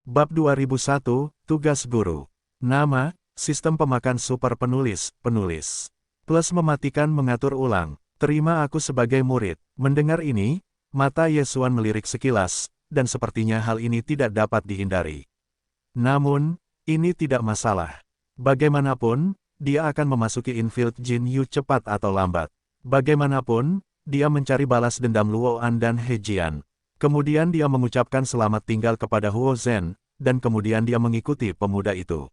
Bab 2001, Tugas Guru. Nama, Sistem Pemakan Super Penulis, Plus mematikan mengatur ulang. Terima aku sebagai murid. Mendengar ini, mata Yesuan melirik sekilas, dan sepertinya hal ini tidak dapat dihindari. Namun, ini tidak masalah. Bagaimanapun, dia akan memasuki Infield Jin Yu cepat atau lambat. Bagaimanapun, dia mencari balas dendam Luoan dan He Jian. Kemudian dia mengucapkan selamat tinggal kepada Huo Zhen, dan kemudian dia mengikuti pemuda itu.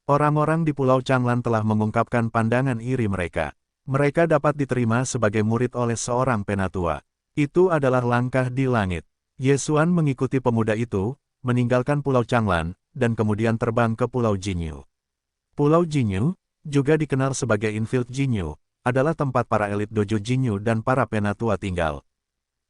Orang-orang di Pulau Changlan telah mengungkapkan pandangan iri mereka. Mereka dapat diterima sebagai murid oleh seorang penatua. Itu adalah langkah di langit. Yesuan mengikuti pemuda itu, meninggalkan Pulau Changlan, dan kemudian terbang ke Pulau Jinyu. Pulau Jinyu, juga dikenal sebagai Infield Jinyu, adalah tempat para elit dojo Jinyu dan para penatua tinggal.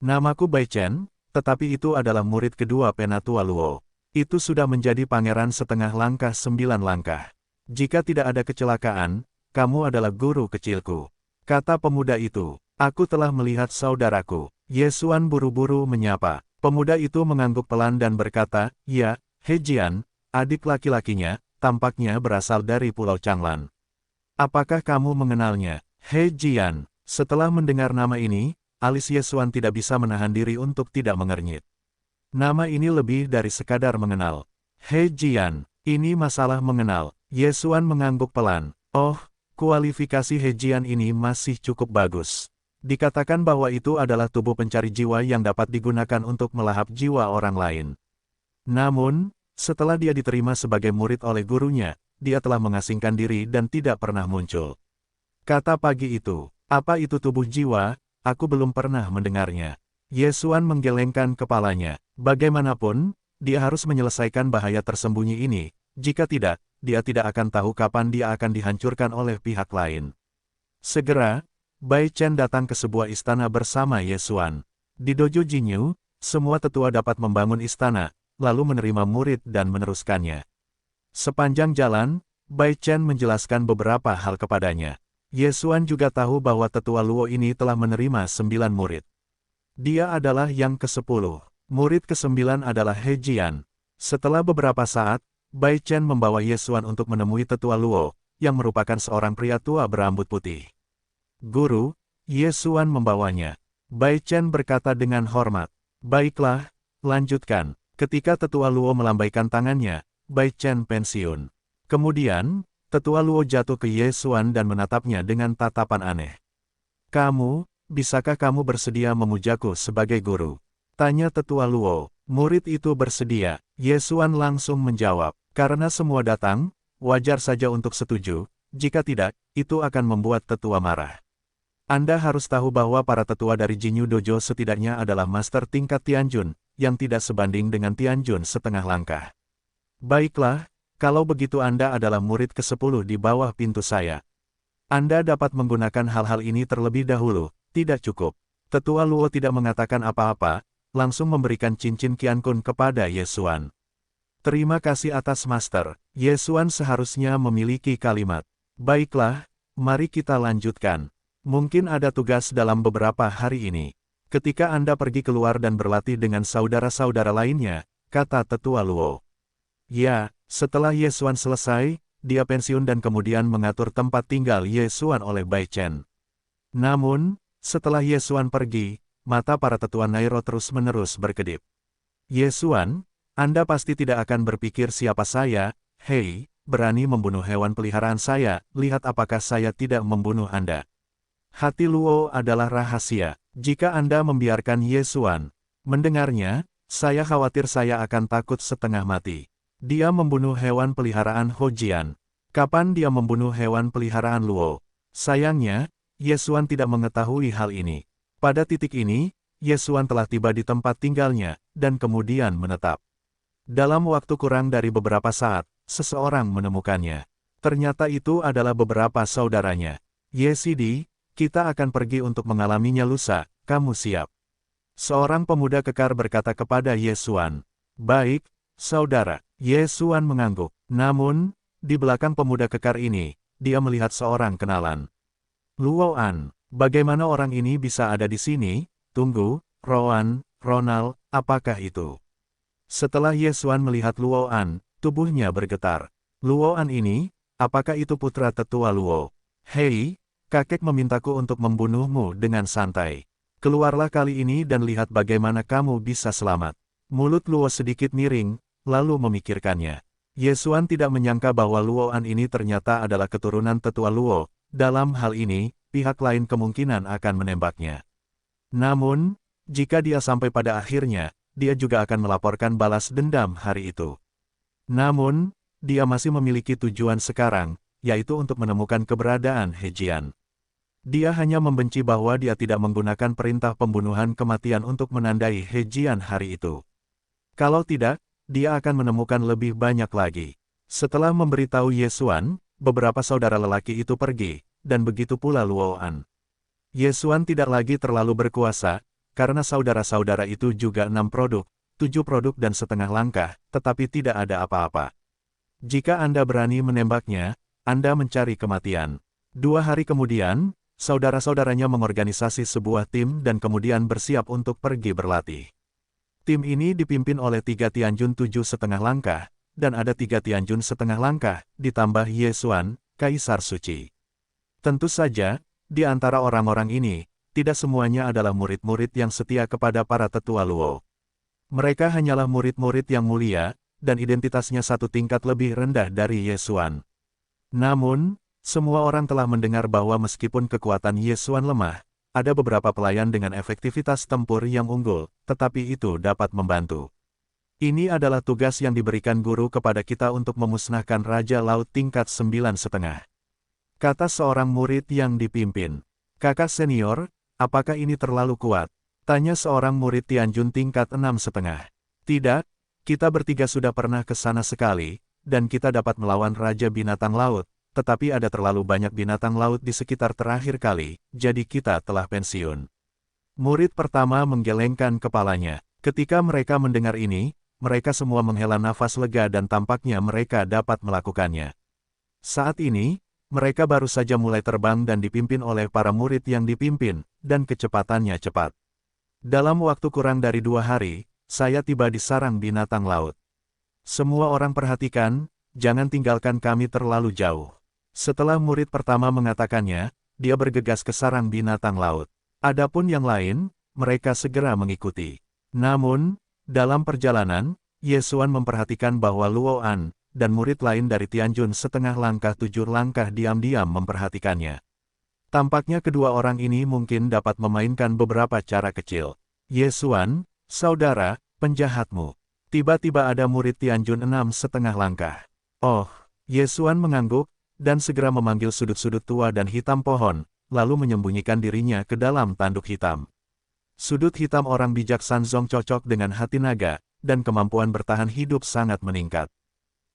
Namaku Bai Chen, tetapi itu adalah murid kedua penatua Luo. Itu sudah menjadi pangeran setengah langkah 9 langkah. Jika tidak ada kecelakaan, kamu adalah guru kecilku. Kata pemuda itu, aku telah melihat saudaraku. Yesuan buru-buru menyapa. Pemuda itu mengangguk pelan dan berkata, ya, He Jian, adik laki-lakinya, tampaknya berasal dari Pulau Changlan. Apakah kamu mengenalnya, He Jian? Setelah mendengar nama ini, alis Yesuan tidak bisa menahan diri untuk tidak mengernyit. Nama ini lebih dari sekadar mengenal. He Jian, ini masalah mengenal. Yesuan mengangguk pelan. Oh, kualifikasi He Jian ini masih cukup bagus. Dikatakan bahwa itu adalah tubuh pencari jiwa yang dapat digunakan untuk melahap jiwa orang lain. Namun, setelah dia diterima sebagai murid oleh gurunya, dia telah mengasingkan diri dan tidak pernah muncul. Kata pagi itu, apa itu tubuh jiwa? Aku belum pernah mendengarnya. Yesuan menggelengkan kepalanya. Bagaimanapun, dia harus menyelesaikan bahaya tersembunyi ini. Jika tidak, dia tidak akan tahu kapan dia akan dihancurkan oleh pihak lain. Segera, Bai Chen datang ke sebuah istana bersama Yesuan. Di dojo Jinyu, semua tetua dapat membangun istana, lalu menerima murid dan meneruskannya. Sepanjang jalan, Bai Chen menjelaskan beberapa hal kepadanya. Yesuan juga tahu bahwa tetua Luo ini telah menerima 9 murid. Dia adalah yang ke-10. Murid ke-9 adalah He Jian. Setelah beberapa saat, Bai Chen membawa Yesuan untuk menemui tetua Luo, yang merupakan seorang pria tua berambut putih. Guru, Yesuan membawanya. Bai Chen berkata dengan hormat. Baiklah, lanjutkan. Ketika tetua Luo melambaikan tangannya, Bai Chen pensiun. Kemudian, tetua Luo jatuh ke Yesuan dan menatapnya dengan tatapan aneh. Kamu, bisakah kamu bersedia memujaku sebagai guru? Tanya tetua Luo. Murid itu bersedia. Yesuan langsung menjawab. Karena semua datang, wajar saja untuk setuju. Jika tidak, itu akan membuat tetua marah. Anda harus tahu bahwa para tetua dari Jinyu Dojo setidaknya adalah master tingkat Tianjun, yang tidak sebanding dengan Tianjun setengah langkah. Baiklah, kalau begitu Anda adalah murid ke-10 di bawah pintu saya. Anda dapat menggunakan hal-hal ini terlebih dahulu, tidak cukup. Tetua Luo tidak mengatakan apa-apa, langsung memberikan cincin Qiankun kepada Yesuan. Terima kasih atas master. Yesuan seharusnya memiliki kalimat. Baiklah, mari kita lanjutkan. Mungkin ada tugas dalam beberapa hari ini. Ketika Anda pergi keluar dan berlatih dengan saudara-saudara lainnya, kata tetua Luo. Ya, setelah Yesuan selesai, dia pensiun dan kemudian mengatur tempat tinggal Yesuan oleh Bai Chen. Namun, setelah Yesuan pergi, mata para tetua Nairo terus-menerus berkedip. Yesuan, Anda pasti tidak akan berpikir siapa saya, hei, berani membunuh hewan peliharaan saya, lihat apakah saya tidak membunuh Anda. Hati Luo adalah rahasia. Jika Anda membiarkan Yesuan mendengarnya, saya khawatir saya akan takut setengah mati. Dia membunuh hewan peliharaan Hojian. Kapan dia membunuh hewan peliharaan Luo? Sayangnya, Yesuan tidak mengetahui hal ini. Pada titik ini, Yesuan telah tiba di tempat tinggalnya, dan kemudian menetap. Dalam waktu kurang dari beberapa saat, seseorang menemukannya. Ternyata itu adalah beberapa saudaranya. Yesidi, kita akan pergi untuk mengalaminya lusa, kamu siap? Seorang pemuda kekar berkata kepada Yesuan. Baik, saudara. Yesuan mengangguk. Namun, di belakang pemuda kekar ini, dia melihat seorang kenalan. Luoan. Bagaimana orang ini bisa ada di sini? Tunggu, Rowan, Ronald, apakah itu? Setelah Ye Xuan melihat Luo An, tubuhnya bergetar. Luo An ini, apakah itu putra tetua Luo? Hei, kakek memintaku untuk membunuhmu dengan santai. Keluarlah kali ini dan lihat bagaimana kamu bisa selamat. Mulut Luo sedikit miring, lalu memikirkannya. Ye Xuan tidak menyangka bahwa Luo An ini ternyata adalah keturunan tetua Luo. Dalam hal ini, pihak lain kemungkinan akan menembaknya. Namun, jika dia sampai pada akhirnya, dia juga akan melaporkan balas dendam hari itu. Namun, dia masih memiliki tujuan sekarang, yaitu untuk menemukan keberadaan He Jian. Dia hanya membenci bahwa dia tidak menggunakan perintah pembunuhan kematian untuk menandai He Jian hari itu. Kalau tidak, dia akan menemukan lebih banyak lagi. Setelah memberitahu Ye Xuan, beberapa saudara lelaki itu pergi, dan begitu pula Luo An. Ye Xuan tidak lagi terlalu berkuasa, karena saudara-saudara itu juga 6 produk, 7 produk dan setengah langkah, tetapi tidak ada apa-apa. Jika Anda berani menembaknya, Anda mencari kematian. 2 hari kemudian, saudara-saudaranya mengorganisasi sebuah tim dan kemudian bersiap untuk pergi berlatih. Tim ini dipimpin oleh 3 Tianjun 7,5 langkah, dan ada 3 Tianjun setengah langkah, ditambah Ye Xuan, Kaisar Suci. Tentu saja, di antara orang-orang ini, tidak semuanya adalah murid-murid yang setia kepada para tetua Luo. Mereka hanyalah murid-murid yang mulia, dan identitasnya satu tingkat lebih rendah dari Ye Xuan. Namun, semua orang telah mendengar bahwa meskipun kekuatan Ye Xuan lemah, ada beberapa pelayan dengan efektivitas tempur yang unggul, tetapi itu dapat membantu. Ini adalah tugas yang diberikan guru kepada kita untuk memusnahkan Raja Laut tingkat 9,5. Kata seorang murid yang dipimpin. Kakak senior, apakah ini terlalu kuat? Tanya seorang murid Tianjun tingkat 6,5. Tidak, kita bertiga sudah pernah ke sana sekali, dan kita dapat melawan Raja Binatang Laut, tetapi ada terlalu banyak binatang laut di sekitar terakhir kali, jadi kita telah pensiun. Murid pertama menggelengkan kepalanya. Ketika mereka mendengar ini, mereka semua menghela nafas lega dan tampaknya mereka dapat melakukannya. Saat ini, mereka baru saja mulai terbang dan dipimpin oleh para murid yang dipimpin, dan kecepatannya cepat. Dalam waktu kurang dari 2 hari, saya tiba di sarang binatang laut. Semua orang perhatikan, jangan tinggalkan kami terlalu jauh. Setelah murid pertama mengatakannya, dia bergegas ke sarang binatang laut. Adapun yang lain, mereka segera mengikuti. Namun, dalam perjalanan, Ye Xuan memperhatikan bahwa Luo An, dan murid lain dari Tianjun setengah langkah 7 langkah diam-diam memperhatikannya. Tampaknya kedua orang ini mungkin dapat memainkan beberapa cara kecil. Ye Xuan, saudara, penjahatmu. Tiba-tiba ada murid Tianjun 6,5 langkah. Oh, Ye Xuan mengangguk, dan segera memanggil sudut-sudut tua dan hitam pohon, lalu menyembunyikan dirinya ke dalam tanduk hitam. Sudut hitam orang bijak Sanzong cocok dengan hati naga, dan kemampuan bertahan hidup sangat meningkat.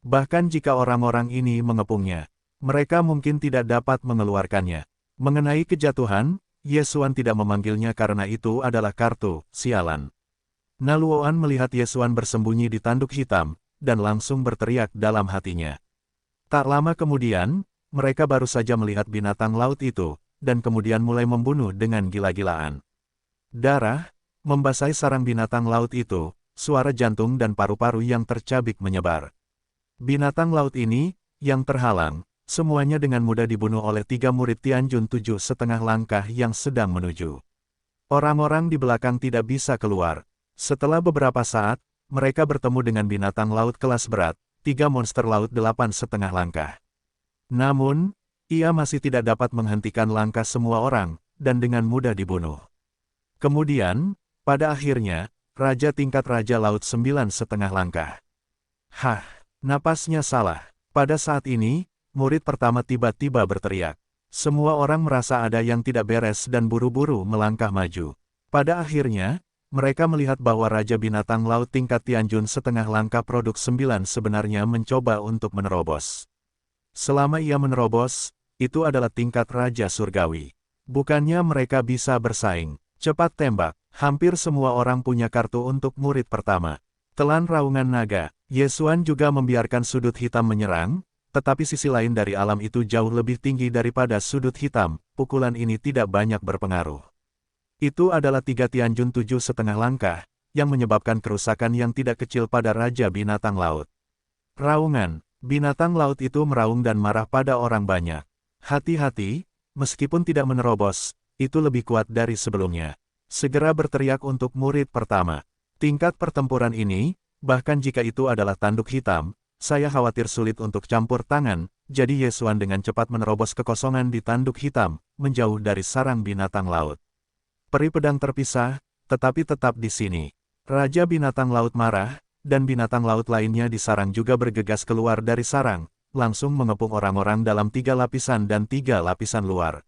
Bahkan jika orang-orang ini mengepungnya, mereka mungkin tidak dapat mengeluarkannya. Mengenai kejatuhan, Ye Xuan tidak memanggilnya karena itu adalah kartu, sialan. Naluoan melihat Ye Xuan bersembunyi di tanduk hitam, dan langsung berteriak dalam hatinya. Tak lama kemudian, mereka baru saja melihat binatang laut itu, dan kemudian mulai membunuh dengan gila-gilaan. Darah membasahi sarang binatang laut itu, suara jantung dan paru-paru yang tercabik menyebar. Binatang laut ini, yang terhalang, semuanya dengan mudah dibunuh oleh 3 murid Tianjun 7,5 langkah yang sedang menuju. Orang-orang di belakang tidak bisa keluar. Setelah beberapa saat, mereka bertemu dengan binatang laut kelas berat, 3 monster laut 8,5 langkah. Namun, ia masih tidak dapat menghentikan langkah semua orang, dan dengan mudah dibunuh. Kemudian, pada akhirnya, Raja tingkat Raja Laut 9,5 langkah. Hah, napasnya salah. Pada saat ini, murid pertama tiba-tiba berteriak. Semua orang merasa ada yang tidak beres dan buru-buru melangkah maju. Pada akhirnya, mereka melihat bahwa Raja Binatang Laut tingkat Tianjun setengah langkah produk 9 sebenarnya mencoba untuk menerobos. Selama ia menerobos, itu adalah tingkat Raja Surgawi. Bukannya mereka bisa bersaing. Cepat tembak, hampir semua orang punya kartu untuk murid pertama. Telan raungan naga, Ye Xuan juga membiarkan sudut hitam menyerang, tetapi sisi lain dari alam itu jauh lebih tinggi daripada sudut hitam, pukulan ini tidak banyak berpengaruh. Itu adalah 3 Tianjun 7,5 langkah, yang menyebabkan kerusakan yang tidak kecil pada Raja Binatang Laut. Raungan, binatang laut itu meraung dan marah pada orang banyak. Hati-hati, meskipun tidak menerobos, itu lebih kuat dari sebelumnya. Segera berteriak untuk murid pertama. Tingkat pertempuran ini, bahkan jika itu adalah tanduk hitam, saya khawatir sulit untuk campur tangan, jadi Yesuan dengan cepat menerobos kekosongan di tanduk hitam, menjauh dari sarang binatang laut. Peri pedang terpisah, tetapi tetap di sini. Raja binatang laut marah, dan binatang laut lainnya di sarang juga bergegas keluar dari sarang, langsung mengepung orang-orang dalam 3 lapisan dan 3 lapisan luar.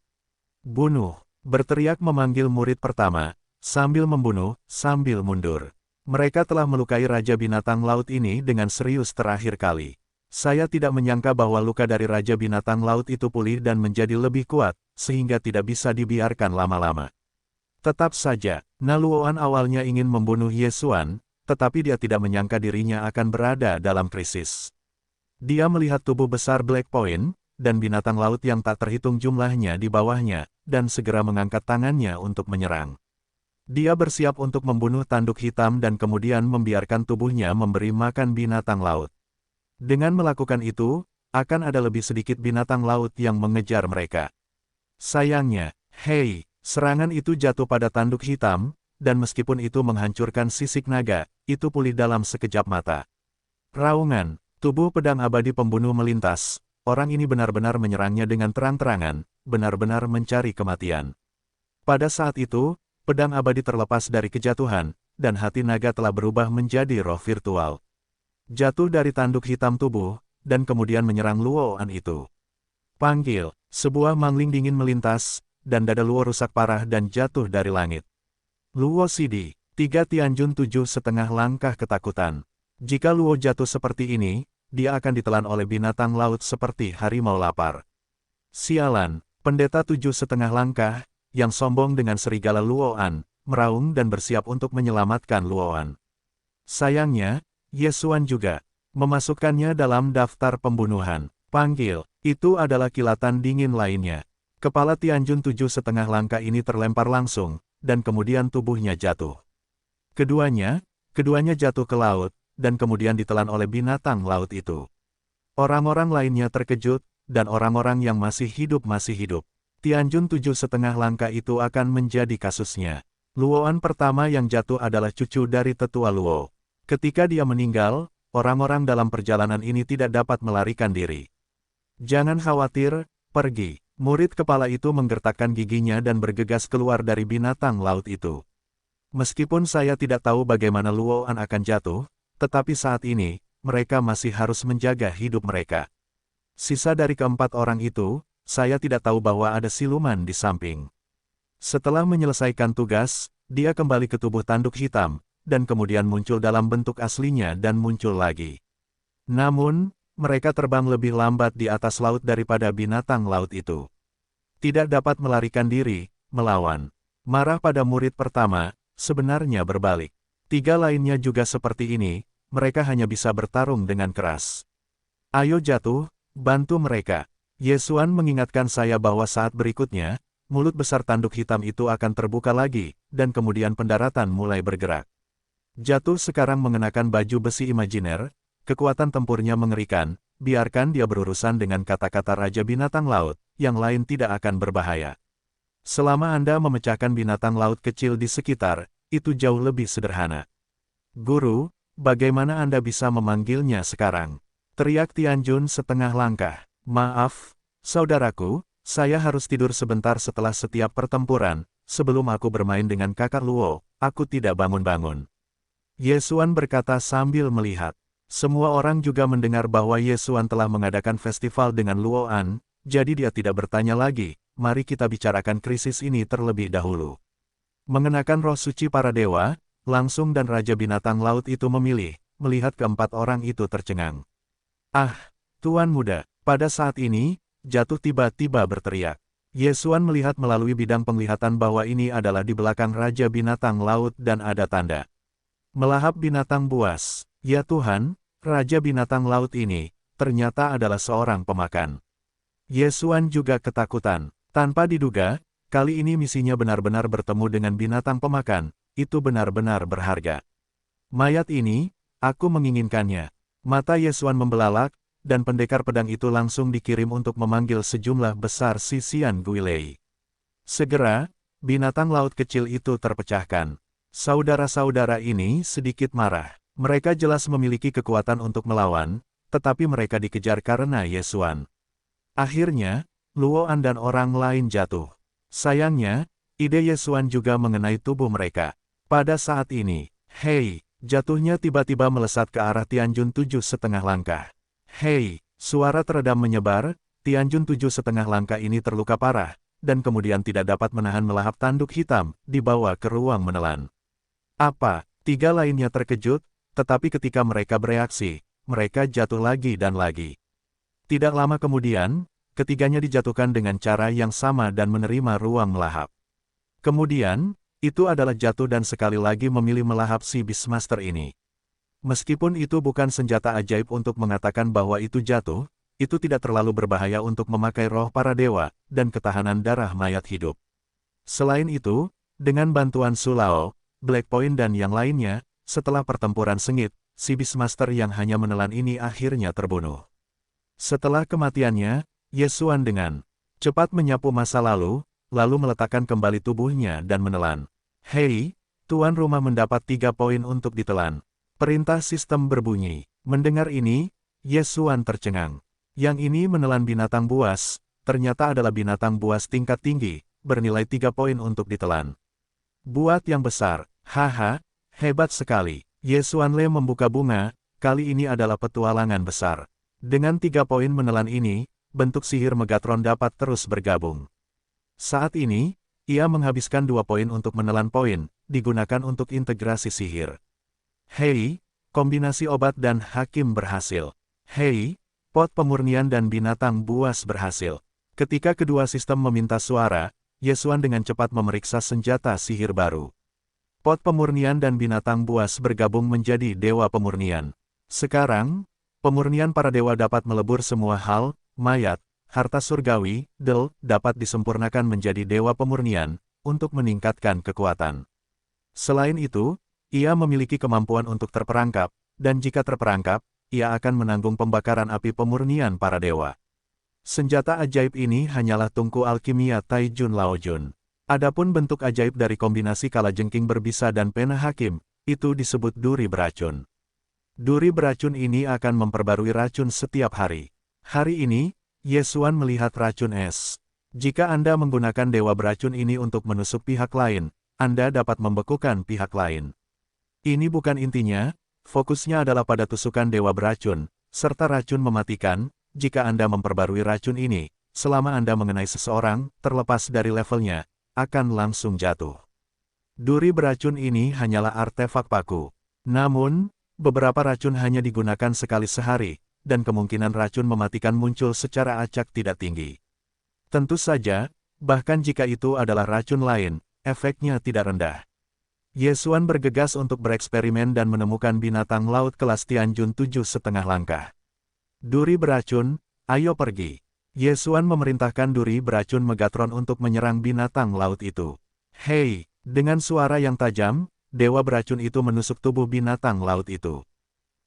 Bunuh, berteriak memanggil murid pertama, sambil membunuh, sambil mundur. Mereka telah melukai Raja Binatang Laut ini dengan serius terakhir kali. Saya tidak menyangka bahwa luka dari Raja Binatang Laut itu pulih dan menjadi lebih kuat, sehingga tidak bisa dibiarkan lama-lama. Tetap saja, Naluoan awalnya ingin membunuh Yesuan, tetapi dia tidak menyangka dirinya akan berada dalam krisis. Dia melihat tubuh besar Black Point, dan binatang laut yang tak terhitung jumlahnya di bawahnya, dan segera mengangkat tangannya untuk menyerang. Dia bersiap untuk membunuh tanduk hitam dan kemudian membiarkan tubuhnya memberi makan binatang laut. Dengan melakukan itu, akan ada lebih sedikit binatang laut yang mengejar mereka. Sayangnya, serangan itu jatuh pada tanduk hitam, dan meskipun itu menghancurkan sisik naga, itu pulih dalam sekejap mata. Raungan, tubuh pedang abadi pembunuh melintas, orang ini benar-benar menyerangnya dengan terang-terangan, benar-benar mencari kematian. Pada saat itu, pedang abadi terlepas dari kejatuhan, dan hati naga telah berubah menjadi roh virtual. Jatuh dari tanduk hitam tubuh, dan kemudian menyerang Luoan itu. Panggil, sebuah mangling dingin melintas, dan dada Luo rusak parah dan jatuh dari langit. Luo Sidi, 3 Tianjun 7,5 langkah ketakutan. Jika Luo jatuh seperti ini, dia akan ditelan oleh binatang laut seperti harimau lapar. Sialan, pendeta 7,5 langkah, yang sombong dengan serigala Luoan, meraung dan bersiap untuk menyelamatkan Luoan. Sayangnya, Yesuan juga memasukkannya dalam daftar pembunuhan. Panggil, itu adalah kilatan dingin lainnya. Kepala Tianjun 7,5 langkah ini terlempar langsung, dan kemudian tubuhnya jatuh. Keduanya jatuh ke laut, dan kemudian ditelan oleh binatang laut itu. Orang-orang lainnya terkejut, dan orang-orang yang masih hidup. Tianjun 7,5 langkah itu akan menjadi kasusnya. Luoan pertama yang jatuh adalah cucu dari tetua Luo. Ketika dia meninggal, orang-orang dalam perjalanan ini tidak dapat melarikan diri. Jangan khawatir, pergi. Murid kepala itu menggertakkan giginya dan bergegas keluar dari binatang laut itu. Meskipun saya tidak tahu bagaimana Luoan akan jatuh, tetapi saat ini, mereka masih harus menjaga hidup mereka. Sisa dari keempat orang itu, saya tidak tahu bahwa ada siluman di samping. Setelah menyelesaikan tugas, dia kembali ke tubuh tanduk hitam, dan kemudian muncul dalam bentuk aslinya dan muncul lagi. Namun, mereka terbang lebih lambat di atas laut daripada binatang laut itu. Tidak dapat melarikan diri, melawan. Marah pada murid pertama, sebenarnya berbalik. 3 lainnya juga seperti ini, mereka hanya bisa bertarung dengan keras. Ayo jatuh, bantu mereka. Yesuan mengingatkan saya bahwa saat berikutnya, mulut besar tanduk hitam itu akan terbuka lagi, dan kemudian pendaratan mulai bergerak. Jatuh sekarang mengenakan baju besi imajiner, kekuatan tempurnya mengerikan, biarkan dia berurusan dengan kata-kata Raja Binatang Laut, yang lain tidak akan berbahaya. Selama Anda memecahkan binatang laut kecil di sekitar, itu jauh lebih sederhana. Guru, bagaimana Anda bisa memanggilnya sekarang? Teriak Tianjun setengah langkah. Maaf, saudaraku, saya harus tidur sebentar setelah setiap pertempuran, sebelum aku bermain dengan kakak Luo, aku tidak bangun-bangun. Yesuan berkata sambil melihat. Semua orang juga mendengar bahwa Yesuan telah mengadakan festival dengan Luoan, jadi dia tidak bertanya lagi, mari kita bicarakan krisis ini terlebih dahulu. Mengenakan roh suci para dewa, langsung dan Raja Binatang Laut itu memilih, melihat keempat orang itu tercengang. Ah, Tuan Muda. Pada saat ini, jatuh tiba-tiba berteriak. Yesuan melihat melalui bidang penglihatan bahwa ini adalah di belakang Raja Binatang Laut dan ada tanda. Melahap binatang buas. Ya Tuhan, Raja Binatang Laut ini, ternyata adalah seorang pemakan. Yesuan juga ketakutan. Tanpa diduga, kali ini misinya benar-benar bertemu dengan binatang pemakan, itu benar-benar berharga. Mayat ini, aku menginginkannya. Mata Yesuan membelalak, dan pendekar pedang itu langsung dikirim untuk memanggil sejumlah besar sisian Guilei. Segera, binatang laut kecil itu terpecahkan. Saudara-saudara ini sedikit marah. Mereka jelas memiliki kekuatan untuk melawan, tetapi mereka dikejar karena Yesuan. Akhirnya, Luoan dan orang lain jatuh. Sayangnya, ide Yesuan juga mengenai tubuh mereka. Pada saat ini, hei, jatuhnya tiba-tiba melesat ke arah Tianjun 7,5 langkah. Hei, suara teredam menyebar, Tianjun 7,5 langkah ini terluka parah, dan kemudian tidak dapat menahan melahap tanduk hitam, dibawa ke ruang menelan. Apa? Tiga lainnya terkejut, tetapi ketika mereka bereaksi, mereka jatuh lagi dan lagi. Tidak lama kemudian, ketiganya dijatuhkan dengan cara yang sama dan menerima ruang melahap. Kemudian, itu adalah jatuh dan sekali lagi memilih melahap si Beastmaster ini. Meskipun itu bukan senjata ajaib untuk mengatakan bahwa itu jatuh, itu tidak terlalu berbahaya untuk memakai roh para dewa, dan ketahanan darah mayat hidup. Selain itu, dengan bantuan Sulao, Black Point dan yang lainnya, setelah pertempuran sengit, si Beastmaster yang hanya menelan ini akhirnya terbunuh. Setelah kematiannya, Yesuan dengan cepat menyapu masa lalu meletakkan kembali tubuhnya dan menelan. Hei, tuan rumah mendapat 3 poin untuk ditelan. Perintah sistem berbunyi. Mendengar ini, Yesuan tercengang. Yang ini menelan binatang buas, ternyata adalah binatang buas tingkat tinggi, bernilai 3 poin untuk ditelan. Buat yang besar, haha, hebat sekali. Yesuan Le membuka bunga, kali ini adalah petualangan besar. Dengan 3 poin menelan ini, bentuk sihir Megatron dapat terus bergabung. Saat ini, ia menghabiskan 2 poin untuk menelan poin, digunakan untuk integrasi sihir. Hei, kombinasi obat dan hakim berhasil. Hei, pot pemurnian dan binatang buas berhasil. Ketika kedua sistem meminta suara, Yesuan dengan cepat memeriksa senjata sihir baru. Pot pemurnian dan binatang buas bergabung menjadi dewa pemurnian. Sekarang, pemurnian para dewa dapat melebur semua hal, mayat, harta surgawi, dapat disempurnakan menjadi dewa pemurnian, untuk meningkatkan kekuatan. Selain itu, ia memiliki kemampuan untuk terperangkap, dan jika terperangkap, ia akan menanggung pembakaran api pemurnian para dewa. Senjata ajaib ini hanyalah tungku alkimia Taijun Laojun. Adapun bentuk ajaib dari kombinasi kalajengking berbisa dan pena hakim, itu disebut duri beracun. Duri beracun ini akan memperbarui racun setiap hari. Hari ini, Yesuan melihat racun es. Jika Anda menggunakan dewa beracun ini untuk menusuk pihak lain, Anda dapat membekukan pihak lain. Ini bukan intinya, fokusnya adalah pada tusukan dewa beracun, serta racun mematikan. Jika Anda memperbarui racun ini, selama Anda mengenai seseorang, terlepas dari levelnya, akan langsung jatuh. Duri beracun ini hanyalah artefak paku. Namun, beberapa racun hanya digunakan sekali sehari, dan kemungkinan racun mematikan muncul secara acak tidak tinggi. Tentu saja, bahkan jika itu adalah racun lain, efeknya tidak rendah. Yesuan bergegas untuk bereksperimen dan menemukan binatang laut kelas Tianjun 7,5 langkah. Duri beracun, ayo pergi. Yesuan memerintahkan duri beracun Megatron untuk menyerang binatang laut itu. Hei, dengan suara yang tajam, dewa beracun itu menusuk tubuh binatang laut itu.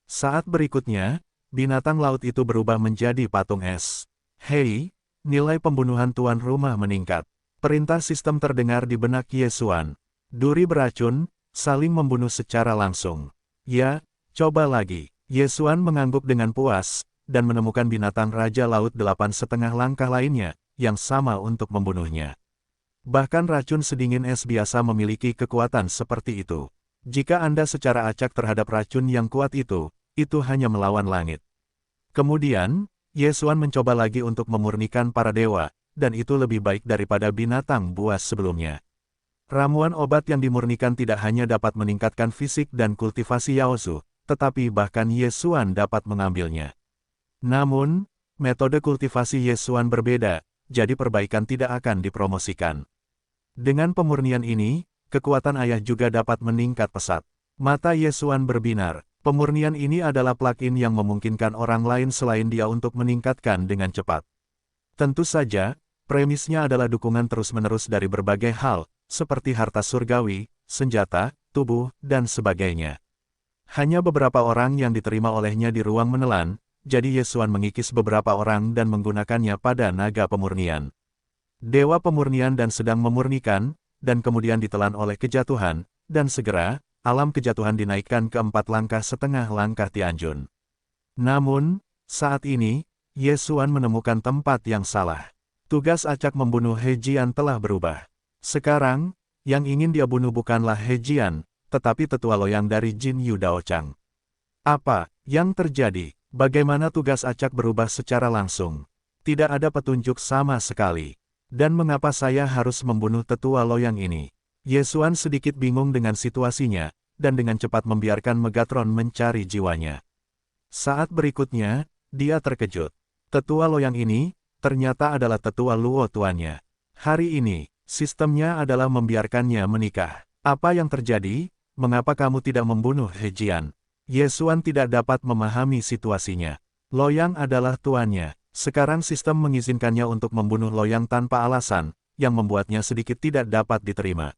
Saat berikutnya, binatang laut itu berubah menjadi patung es. Hei, nilai pembunuhan tuan rumah meningkat. Perintah sistem terdengar di benak Yesuan. Duri beracun, saling membunuh secara langsung. Ya, coba lagi. Yesuan mengangguk dengan puas, dan menemukan binatang Raja Laut 8,5 langkah lainnya, yang sama untuk membunuhnya. Bahkan racun sedingin es biasa memiliki kekuatan seperti itu. Jika Anda secara acak terhadap racun yang kuat itu hanya melawan langit. Kemudian, Yesuan mencoba lagi untuk memurnikan para dewa, dan itu lebih baik daripada binatang buas sebelumnya. Ramuan obat yang dimurnikan tidak hanya dapat meningkatkan fisik dan kultivasi Yaosu, tetapi bahkan Yesuan dapat mengambilnya. Namun, metode kultivasi Yesuan berbeda, jadi perbaikan tidak akan dipromosikan. Dengan pemurnian ini, kekuatan ayah juga dapat meningkat pesat. Mata Yesuan berbinar. Pemurnian ini adalah plugin yang memungkinkan orang lain selain dia untuk meningkatkan dengan cepat. Tentu saja, premisnya adalah dukungan terus-menerus dari berbagai hal, seperti harta surgawi, senjata, tubuh, dan sebagainya. Hanya beberapa orang yang diterima olehnya di ruang menelan, jadi Yesuan mengikis beberapa orang dan menggunakannya pada naga pemurnian. Dewa pemurnian dan sedang memurnikan, dan kemudian ditelan oleh kejatuhan, dan segera, alam kejatuhan dinaikkan ke 4,5 langkah Tianjun. Namun, saat ini, Yesuan menemukan tempat yang salah. Tugas acak membunuh He Jian telah berubah. Sekarang, yang ingin dia bunuh bukanlah He Jian, tetapi tetua loyang dari Jin Yu Daochang. Apa yang terjadi? Bagaimana tugas acak berubah secara langsung? Tidak ada petunjuk sama sekali. Dan mengapa saya harus membunuh tetua loyang ini? Yesuan sedikit bingung dengan situasinya, dan dengan cepat membiarkan Megatron mencari jiwanya. Saat berikutnya, dia terkejut. Tetua loyang ini, ternyata adalah tetua Luo tuannya. Hari ini, sistemnya adalah membiarkannya menikah. Apa yang terjadi? Mengapa kamu tidak membunuh He Jian? Yesuan tidak dapat memahami situasinya. Loyang adalah tuannya. Sekarang sistem mengizinkannya untuk membunuh Loyang tanpa alasan, yang membuatnya sedikit tidak dapat diterima.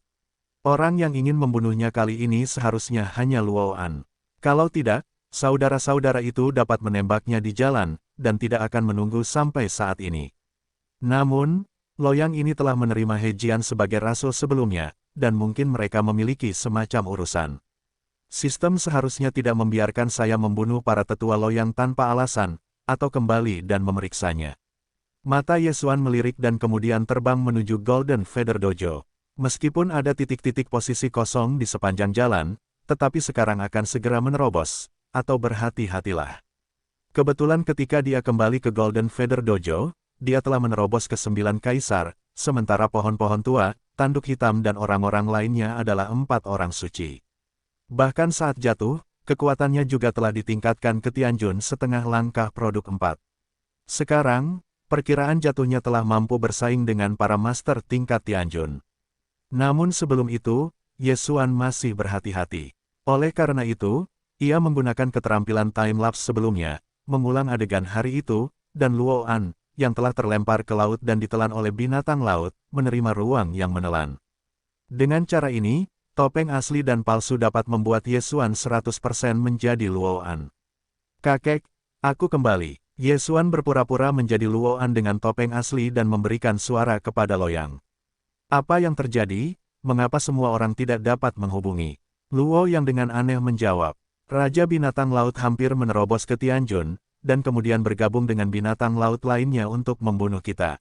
Orang yang ingin membunuhnya kali ini seharusnya hanya Luo An. Kalau tidak, saudara-saudara itu dapat menembaknya di jalan, dan tidak akan menunggu sampai saat ini. Namun, Loyang ini telah menerima He Jian sebagai rasul sebelumnya, dan mungkin mereka memiliki semacam urusan. Sistem seharusnya tidak membiarkan saya membunuh para tetua Loyang tanpa alasan, atau kembali dan memeriksanya. Mata Yesuan melirik dan kemudian terbang menuju Golden Feather Dojo. Meskipun ada titik-titik posisi kosong di sepanjang jalan, tetapi sekarang akan segera menerobos, atau berhati-hatilah. Kebetulan ketika dia kembali ke Golden Feather Dojo, dia telah menerobos ke 9 kaisar, sementara pohon-pohon tua, tanduk hitam dan orang-orang lainnya adalah 4 orang suci. Bahkan saat jatuh, kekuatannya juga telah ditingkatkan ke Tianjun setengah langkah produk 4. Sekarang, perkiraan jatuhnya telah mampu bersaing dengan para master tingkat Tianjun. Namun sebelum itu, Yesuan masih berhati-hati. Oleh karena itu, ia menggunakan keterampilan time-lapse sebelumnya, mengulang adegan hari itu, dan Luo An, yang telah terlempar ke laut dan ditelan oleh binatang laut, menerima ruang yang menelan. Dengan cara ini, topeng asli dan palsu dapat membuat Yesuan 100% menjadi Luo An. Kakek, aku kembali. Yesuan berpura-pura menjadi Luo An dengan topeng asli dan memberikan suara kepada Loyang. Apa yang terjadi? Mengapa semua orang tidak dapat menghubungi? Luo yang dengan aneh menjawab. Raja binatang laut hampir menerobos ke Tianjun, dan kemudian bergabung dengan binatang laut lainnya untuk membunuh kita.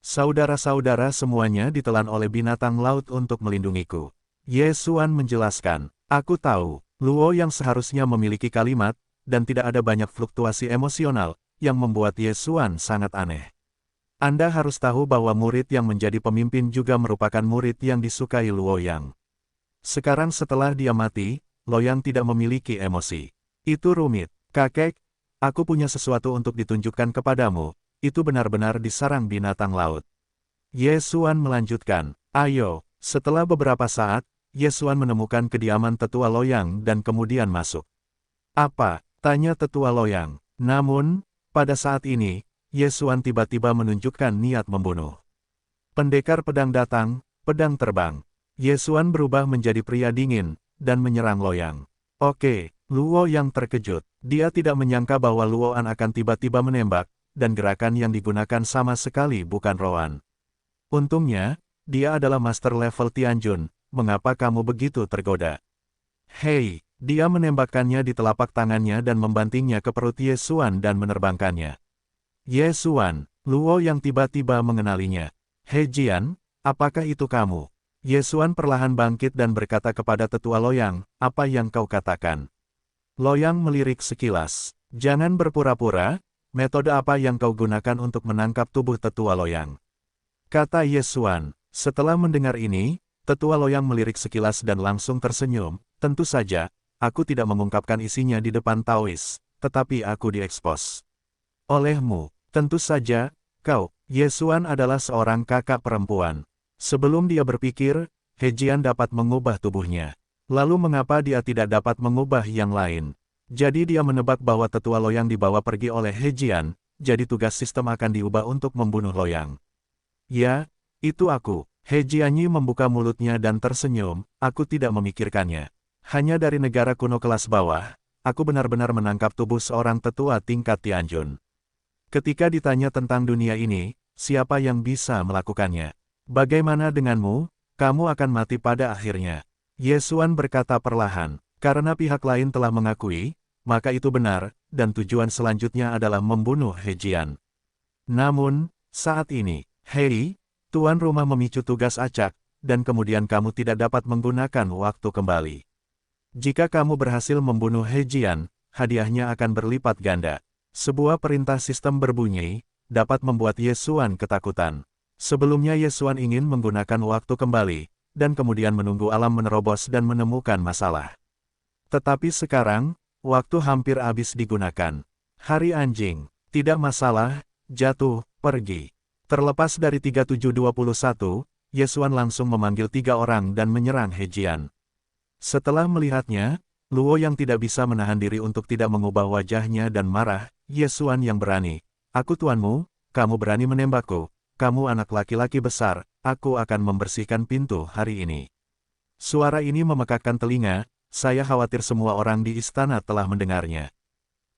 Saudara-saudara semuanya ditelan oleh binatang laut untuk melindungiku. Yesuan menjelaskan, aku tahu, Luo yang seharusnya memiliki kalimat, dan tidak ada banyak fluktuasi emosional, yang membuat Yesuan sangat aneh. Anda harus tahu bahwa murid yang menjadi pemimpin juga merupakan murid yang disukai Luo Yang. Sekarang setelah dia mati, Loyang tidak memiliki emosi. Itu rumit. Kakek, aku punya sesuatu untuk ditunjukkan kepadamu, itu benar-benar disarang binatang laut. Yesuan melanjutkan, ayo, setelah beberapa saat, Yesuan menemukan kediaman tetua Loyang dan kemudian masuk. Apa? Tanya tetua Loyang. Namun, pada saat ini, Yesuan tiba-tiba menunjukkan niat membunuh. Pendekar pedang datang, pedang terbang. Yesuan berubah menjadi pria dingin, dan menyerang Loyang. Oke, Luo yang terkejut. Dia tidak menyangka bahwa Luo An akan tiba-tiba menembak, dan gerakan yang digunakan sama sekali bukan Roan. Untungnya, dia adalah master level Tianjun. Mengapa kamu begitu tergoda? Hei, dia menembakkannya di telapak tangannya dan membantingnya ke perut Yesuan dan menerbangkannya. Yesuan, Luo yang tiba-tiba mengenalinya. He Jian, apakah itu kamu? Yesuan perlahan bangkit dan berkata kepada tetua Loyang, apa yang kau katakan? Loyang melirik sekilas. Jangan berpura-pura, metode apa yang kau gunakan untuk menangkap tubuh tetua Loyang? Kata Yesuan. Setelah mendengar ini, tetua Loyang melirik sekilas dan langsung tersenyum. Tentu saja, aku tidak mengungkapkan isinya di depan Taois, tetapi aku diekspos. Olehmu, tentu saja, kau, Yesuan adalah seorang kakak perempuan. Sebelum dia berpikir, He Jian dapat mengubah tubuhnya. Lalu mengapa dia tidak dapat mengubah yang lain? Jadi dia menebak bahwa tetua Loyang dibawa pergi oleh He Jian, jadi tugas sistem akan diubah untuk membunuh Loyang. Ya, itu aku. He Jianyi membuka mulutnya dan tersenyum, aku tidak memikirkannya. Hanya dari negara kuno kelas bawah, aku benar-benar menangkap tubuh seorang tetua tingkat Tianjun. Ketika ditanya tentang dunia ini, siapa yang bisa melakukannya? Bagaimana denganmu? Kamu akan mati pada akhirnya. Ye Xuan berkata perlahan, karena pihak lain telah mengakui, maka itu benar, dan tujuan selanjutnya adalah membunuh He Jian. Namun, saat ini, Hei, tuan rumah memicu tugas acak, dan kemudian kamu tidak dapat menggunakan waktu kembali. Jika kamu berhasil membunuh He Jian, hadiahnya akan berlipat ganda. Sebuah perintah sistem berbunyi, dapat membuat Ye Xuan ketakutan. Sebelumnya Ye Xuan ingin menggunakan waktu kembali, dan kemudian menunggu alam menerobos dan menemukan masalah. Tetapi sekarang, waktu hampir habis digunakan. Hari anjing, tidak masalah, jatuh, pergi. Terlepas dari 3721, Ye Xuan langsung memanggil 3 orang dan menyerang He Jian. Setelah melihatnya, Luo yang tidak bisa menahan diri untuk tidak mengubah wajahnya dan marah, Ye Xuan yang berani. Aku tuanmu, kamu berani menembakku, kamu anak laki-laki besar, aku akan membersihkan pintu hari ini. Suara ini memekakkan telinga, saya khawatir semua orang di istana telah mendengarnya.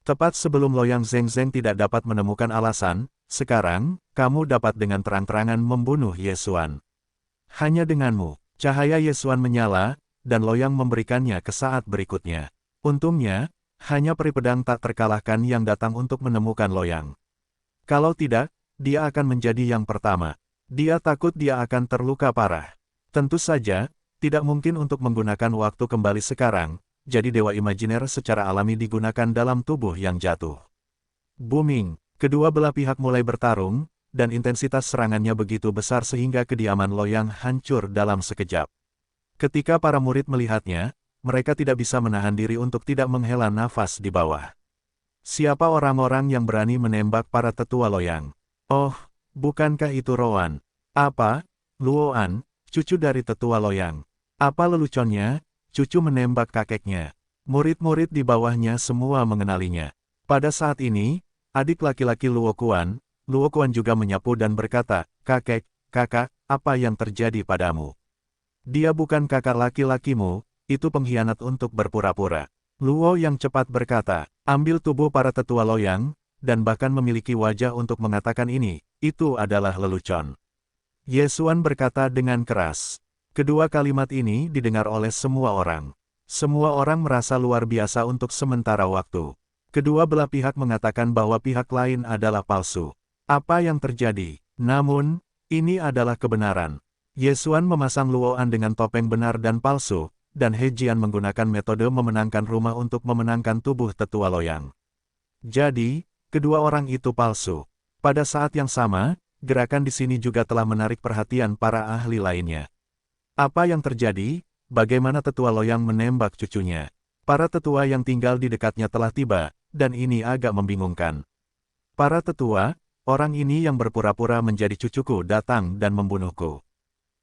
Tepat sebelum Loyang Zhengzheng tidak dapat menemukan alasan, sekarang, kamu dapat dengan terang-terangan membunuh Ye Xuan. Hanya denganmu, cahaya Ye Xuan menyala, dan Loyang memberikannya ke saat berikutnya. Untungnya, hanya peri pedang tak terkalahkan yang datang untuk menemukan Loyang. Kalau tidak, dia akan menjadi yang pertama. Dia takut dia akan terluka parah. Tentu saja, tidak mungkin untuk menggunakan waktu kembali sekarang, jadi dewa imajiner secara alami digunakan dalam tubuh yang jatuh. Booming, kedua belah pihak mulai bertarung, dan intensitas serangannya begitu besar sehingga kediaman Loyang hancur dalam sekejap. Ketika para murid melihatnya, mereka tidak bisa menahan diri untuk tidak menghela nafas di bawah. Siapa orang-orang yang berani menembak para tetua Loyang? Oh, bukankah itu Rowan? Apa? Luoan, cucu dari tetua Loyang. Apa leluconnya? Cucu menembak kakeknya. Murid-murid di bawahnya semua mengenalinya. Pada saat ini, adik laki-laki Luo Kuan juga menyapu dan berkata, kakek, kakak, apa yang terjadi padamu? Dia bukan kakak laki-lakimu, itu pengkhianat untuk berpura-pura. Luo yang cepat berkata, ambil tubuh para tetua Loyang, dan bahkan memiliki wajah untuk mengatakan ini, itu adalah lelucon. Ye Xuan berkata dengan keras. Kedua kalimat ini didengar oleh semua orang. Semua orang merasa luar biasa untuk sementara waktu. Kedua belah pihak mengatakan bahwa pihak lain adalah palsu. Apa yang terjadi? Namun, ini adalah kebenaran. Ye Xuan memasang Luoan dengan topeng benar dan palsu, dan He Jian menggunakan metode memenangkan rumah untuk memenangkan tubuh tetua Loyang. Jadi, kedua orang itu palsu. Pada saat yang sama, gerakan di sini juga telah menarik perhatian para ahli lainnya. Apa yang terjadi? Bagaimana tetua Loyang menembak cucunya? Para tetua yang tinggal di dekatnya telah tiba, dan ini agak membingungkan. Para tetua, orang ini yang berpura-pura menjadi cucuku datang dan membunuhku.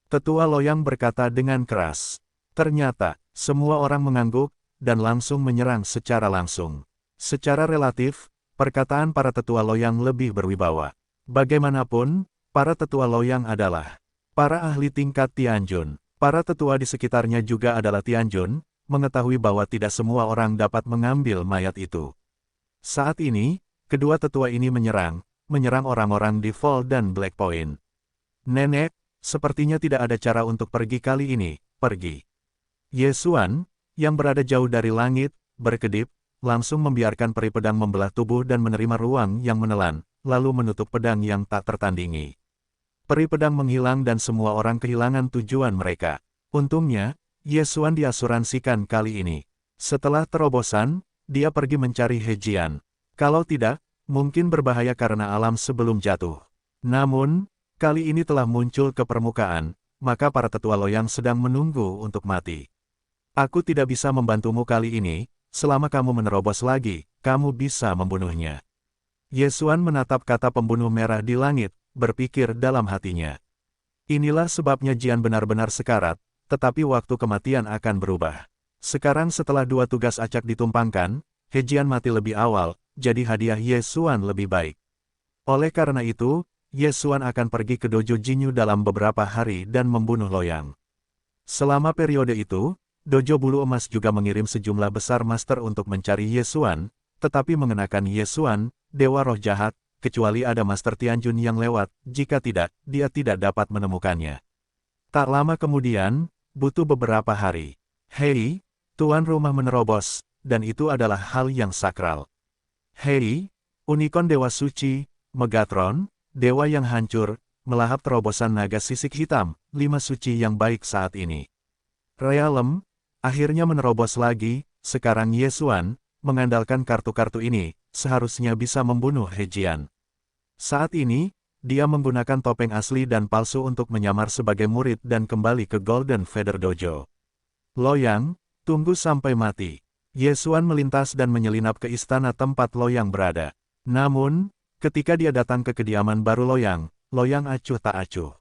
Tetua Loyang berkata dengan keras. Ternyata, semua orang mengangguk, dan langsung menyerang secara langsung. Secara relatif, perkataan para tetua Loyang lebih berwibawa. Bagaimanapun, para tetua Loyang adalah para ahli tingkat Tianjun. Para tetua di sekitarnya juga adalah Tianjun, mengetahui bahwa tidak semua orang dapat mengambil mayat itu. Saat ini, kedua tetua ini menyerang orang-orang di Fall dan Black Point. Nenek, sepertinya tidak ada cara untuk pergi kali ini, pergi. Ye Xuan, yang berada jauh dari langit, berkedip, langsung membiarkan peri pedang membelah tubuh dan menerima ruang yang menelan, lalu menutup pedang yang tak tertandingi. Peri pedang menghilang dan semua orang kehilangan tujuan mereka. Untungnya, Ye Xuan diasuransikan kali ini. Setelah terobosan, dia pergi mencari He Jian. Kalau tidak, mungkin berbahaya karena alam sebelum jatuh. Namun, kali ini telah muncul ke permukaan, maka para tetua Loyang sedang menunggu untuk mati. Aku tidak bisa membantumu kali ini, selama kamu menerobos lagi, kamu bisa membunuhnya. Ye Xuan menatap kata pembunuh merah di langit, berpikir dalam hatinya. Inilah sebabnya Jian benar-benar sekarat, tetapi waktu kematian akan berubah. Sekarang setelah 2 tugas acak ditumpangkan, He Jian mati lebih awal, jadi hadiah Ye Xuan lebih baik. Oleh karena itu, Ye Xuan akan pergi ke dojo Jinyu dalam beberapa hari dan membunuh Loyang. Selama periode itu, Dojo Bulu Emas juga mengirim sejumlah besar master untuk mencari Ye Xuan, tetapi mengenakan Ye Xuan, Dewa Roh Jahat, kecuali ada Master Tianjun yang lewat, jika tidak, dia tidak dapat menemukannya. Tak lama kemudian, butuh beberapa hari. Hei, tuan rumah menerobos, dan itu adalah hal yang sakral. Hei, Unicorn Dewa Suci, Megatron, Dewa yang hancur, melahap terobosan naga sisik hitam, 5 suci yang baik saat ini. Realem, akhirnya menerobos lagi, sekarang Ye Xuan, mengandalkan kartu-kartu ini, seharusnya bisa membunuh He Jian. Saat ini, dia menggunakan topeng asli dan palsu untuk menyamar sebagai murid dan kembali ke Golden Feather Dojo. Loyang, tunggu sampai mati. Ye Xuan melintas dan menyelinap ke istana tempat Loyang berada. Namun, ketika dia datang ke kediaman baru Loyang, Loyang acuh tak acuh.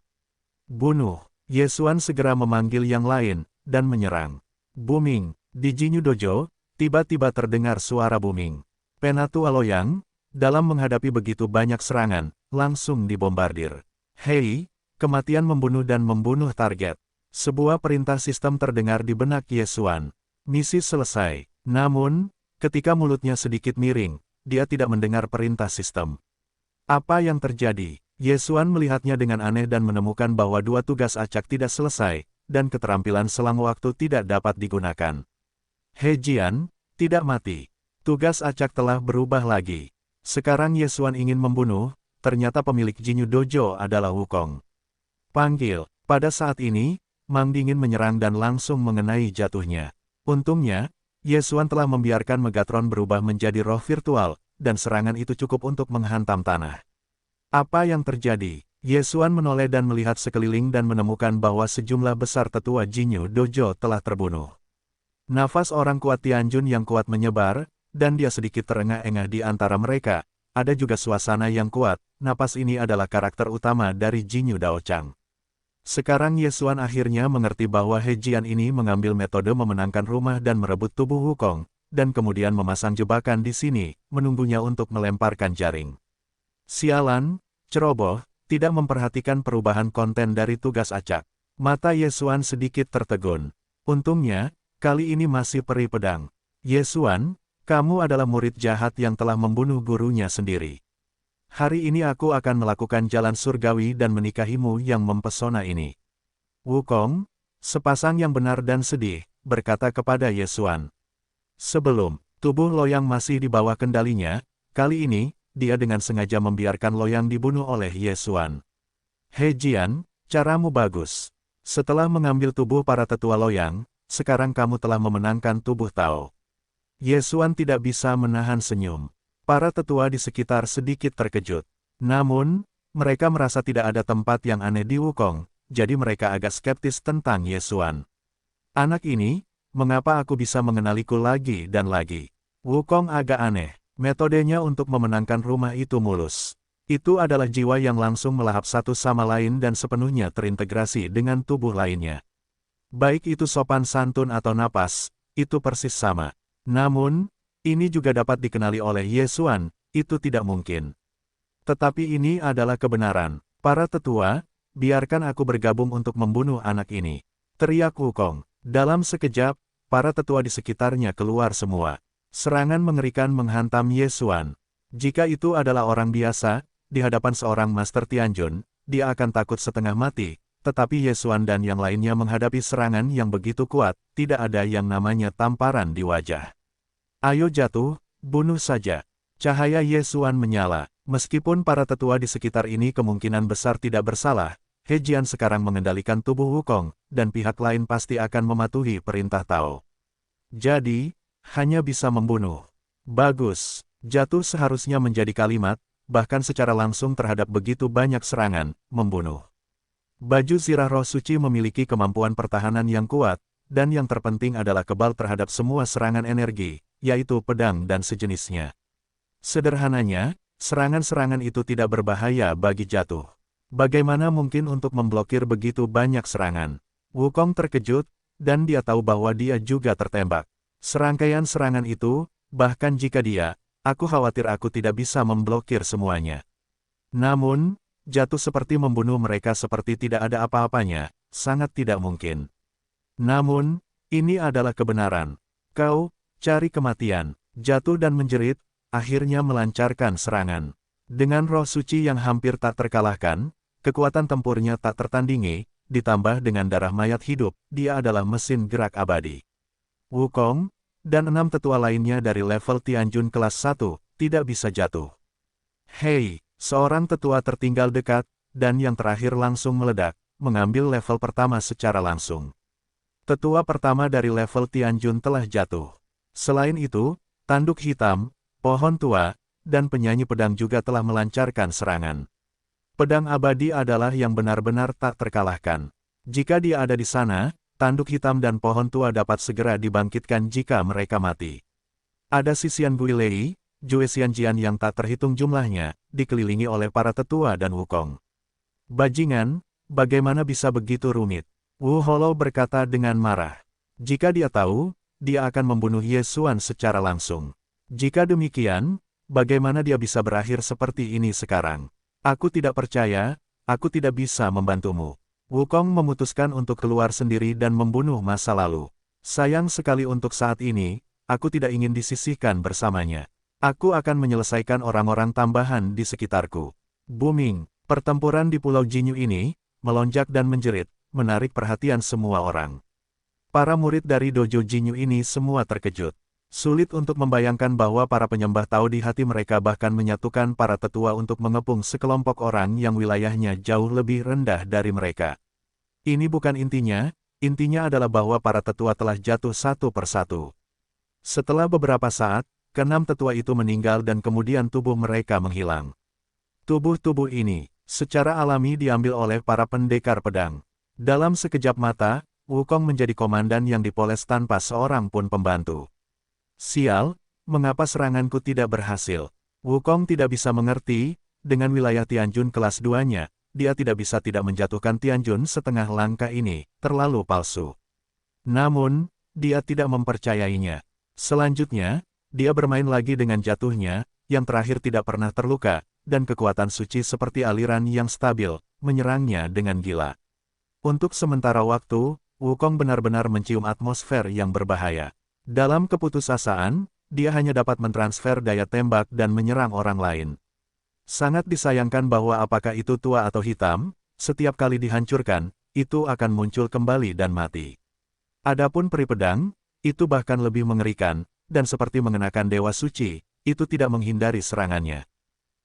Bunuh. Ye Xuan segera memanggil yang lain, dan menyerang. Booming, di Jinyu Dojo, tiba-tiba terdengar suara booming. Penatua Loyang, dalam menghadapi begitu banyak serangan, langsung dibombardir. Hei, kematian membunuh dan membunuh target. Sebuah perintah sistem terdengar di benak Ye Xuan. Misi selesai. Namun, ketika mulutnya sedikit miring, dia tidak mendengar perintah sistem. Apa yang terjadi? Ye Xuan melihatnya dengan aneh dan menemukan bahwa 2 tugas acak tidak selesai, dan keterampilan selang waktu tidak dapat digunakan. He Jian, tidak mati. Tugas acak telah berubah lagi. Sekarang Ye Xuan ingin membunuh, ternyata pemilik Jinyu Dojo adalah Wukong. Panggil. Pada saat ini, Mang Dingin menyerang dan langsung mengenai jatuhnya. Untungnya, Ye Xuan telah membiarkan Megatron berubah menjadi roh virtual, dan serangan itu cukup untuk menghantam tanah. Apa yang terjadi? Ye Xuan menoleh dan melihat sekeliling dan menemukan bahwa sejumlah besar tetua Jinyu Dojo telah terbunuh. Nafas orang kuat Tianjun yang kuat menyebar, dan dia sedikit terengah-engah di antara mereka. Ada juga suasana yang kuat, napas ini adalah karakter utama dari Jinyu Daochang. Sekarang Ye Xuan akhirnya mengerti bahwa He Jian ini mengambil metode memenangkan rumah dan merebut tubuh Wukong, dan kemudian memasang jebakan di sini, menunggunya untuk melemparkan jaring. Sialan, ceroboh, tidak memperhatikan perubahan konten dari tugas acak. Mata Ye Xuan sedikit tertegun. Untungnya, kali ini masih peri pedang. Ye Xuan, kamu adalah murid jahat yang telah membunuh gurunya sendiri. Hari ini aku akan melakukan jalan surgawi dan menikahimu yang mempesona ini. Wukong, sepasang yang benar dan sedih, berkata kepada Ye Xuan. Sebelum tubuh Loyang masih di bawah kendalinya, kali ini, dia dengan sengaja membiarkan Loyang dibunuh oleh Ye Xuan. He Jian, caramu bagus. Setelah mengambil tubuh para tetua Loyang, sekarang kamu telah memenangkan tubuh Tao. Ye Xuan tidak bisa menahan senyum. Para tetua di sekitar sedikit terkejut. Namun, mereka merasa tidak ada tempat yang aneh di Wukong, jadi mereka agak skeptis tentang Ye Xuan. Anak ini, mengapa aku bisa mengenaliku lagi dan lagi? Wukong agak aneh. Metodenya untuk memenangkan rumah itu mulus. Itu adalah jiwa yang langsung melahap satu sama lain dan sepenuhnya terintegrasi dengan tubuh lainnya. Baik itu sopan santun atau napas, itu persis sama. Namun, ini juga dapat dikenali oleh Ye Xuan, itu tidak mungkin. Tetapi ini adalah kebenaran. Para tetua, biarkan aku bergabung untuk membunuh anak ini. Teriak Wukong. Dalam sekejap, para tetua di sekitarnya keluar semua. Serangan mengerikan menghantam Ye Xuan. Jika itu adalah orang biasa, di hadapan seorang Master Tianjun, dia akan takut setengah mati, tetapi Ye Xuan dan yang lainnya menghadapi serangan yang begitu kuat, tidak ada yang namanya tamparan di wajah. Ayo jatuh, bunuh saja. Cahaya Ye Xuan menyala. Meskipun para tetua di sekitar ini kemungkinan besar tidak bersalah, He Jian sekarang mengendalikan tubuh Wukong, dan pihak lain pasti akan mematuhi perintah Tao. Jadi, hanya bisa membunuh. Bagus. Jatuh seharusnya menjadi kalimat, bahkan secara langsung terhadap begitu banyak serangan, membunuh. Baju zirah roh suci memiliki kemampuan pertahanan yang kuat, dan yang terpenting adalah kebal terhadap semua serangan energi, yaitu pedang dan sejenisnya. Sederhananya, serangan-serangan itu tidak berbahaya bagi jatuh. Bagaimana mungkin untuk memblokir begitu banyak serangan? Wukong terkejut, dan dia tahu bahwa dia juga tertembak. Serangkaian serangan itu, bahkan jika aku khawatir aku tidak bisa memblokir semuanya. Namun, jatuh seperti membunuh mereka seperti tidak ada apa-apanya, sangat tidak mungkin. Namun, Ini adalah kebenaran. Kau, cari kematian, jatuh dan menjerit, akhirnya melancarkan serangan. Dengan roh suci yang hampir tak terkalahkan, kekuatan tempurnya tak tertandingi, ditambah dengan darah mayat hidup, dia adalah mesin gerak abadi. Wukong, dan 6 tetua lainnya dari level Tianjun kelas 1, tidak bisa jatuh. Hei, seorang tetua tertinggal dekat, dan yang terakhir langsung meledak, mengambil level pertama secara langsung. Tetua pertama dari level Tianjun telah jatuh. Selain itu, tanduk hitam, pohon tua, dan penyanyi pedang juga telah melancarkan serangan. Pedang abadi adalah yang benar-benar tak terkalahkan. Jika dia ada di sana, tanduk hitam dan pohon tua dapat segera dibangkitkan jika mereka mati. Ada Sisian Guilei, Jue Xianjian yang tak terhitung jumlahnya, dikelilingi oleh para tetua dan Wukong. Bajingan, bagaimana bisa begitu rumit? Wu Holo berkata dengan marah. Jika dia tahu, dia akan membunuh Ye Xuan secara langsung. Jika demikian, bagaimana dia bisa berakhir seperti ini sekarang? Aku tidak percaya, aku tidak bisa membantumu. Wukong memutuskan untuk keluar sendiri dan membunuh masa lalu. Sayang sekali untuk saat ini, aku tidak ingin disisihkan bersamanya. Aku akan menyelesaikan orang-orang tambahan di sekitarku. Booming, pertempuran di Pulau Jinyu ini, melonjak dan menjerit, menarik perhatian semua orang. Para murid dari dojo Jinyu ini semua terkejut. Sulit untuk membayangkan bahwa para penyembah tahu di hati mereka bahkan menyatukan para tetua untuk mengepung sekelompok orang yang wilayahnya jauh lebih rendah dari mereka. Ini bukan intinya adalah bahwa para tetua telah jatuh satu persatu. Setelah beberapa saat, keenam tetua itu meninggal dan kemudian tubuh mereka menghilang. Tubuh-tubuh ini, secara alami diambil oleh para pendekar pedang. Dalam sekejap mata, Wukong menjadi komandan yang dipoles tanpa seorang pun pembantu. Sial, mengapa seranganku tidak berhasil? Wukong tidak bisa mengerti, dengan wilayah Tianjun kelas 2-nya, dia tidak bisa tidak menjatuhkan Tianjun setengah langkah ini, terlalu palsu. Namun, dia tidak mempercayainya. Selanjutnya, dia bermain lagi dengan jatuhnya, yang terakhir tidak pernah terluka, dan kekuatan suci seperti aliran yang stabil, menyerangnya dengan gila. Untuk sementara waktu, Wukong benar-benar mencium atmosfer yang berbahaya. Dalam keputusasaan, dia hanya dapat mentransfer daya tembak dan menyerang orang lain. Sangat disayangkan bahwa apakah itu tua atau hitam, setiap kali dihancurkan, itu akan muncul kembali dan mati. Adapun peri pedang, itu bahkan lebih mengerikan, dan seperti mengenakan dewa suci, itu tidak menghindari serangannya.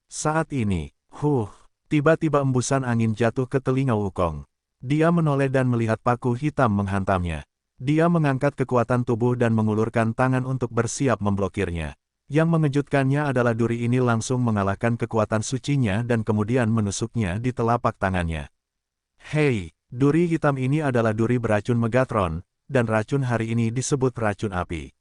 Saat ini, tiba-tiba embusan angin jatuh ke telinga Wukong. Dia menoleh dan melihat paku hitam menghantamnya. Dia mengangkat kekuatan tubuh dan mengulurkan tangan untuk bersiap memblokirnya. Yang mengejutkannya adalah duri ini langsung mengalahkan kekuatan sucinya dan kemudian menusuknya di telapak tangannya. Hei, duri hitam ini adalah duri beracun Megatron, dan racun hari ini disebut racun api.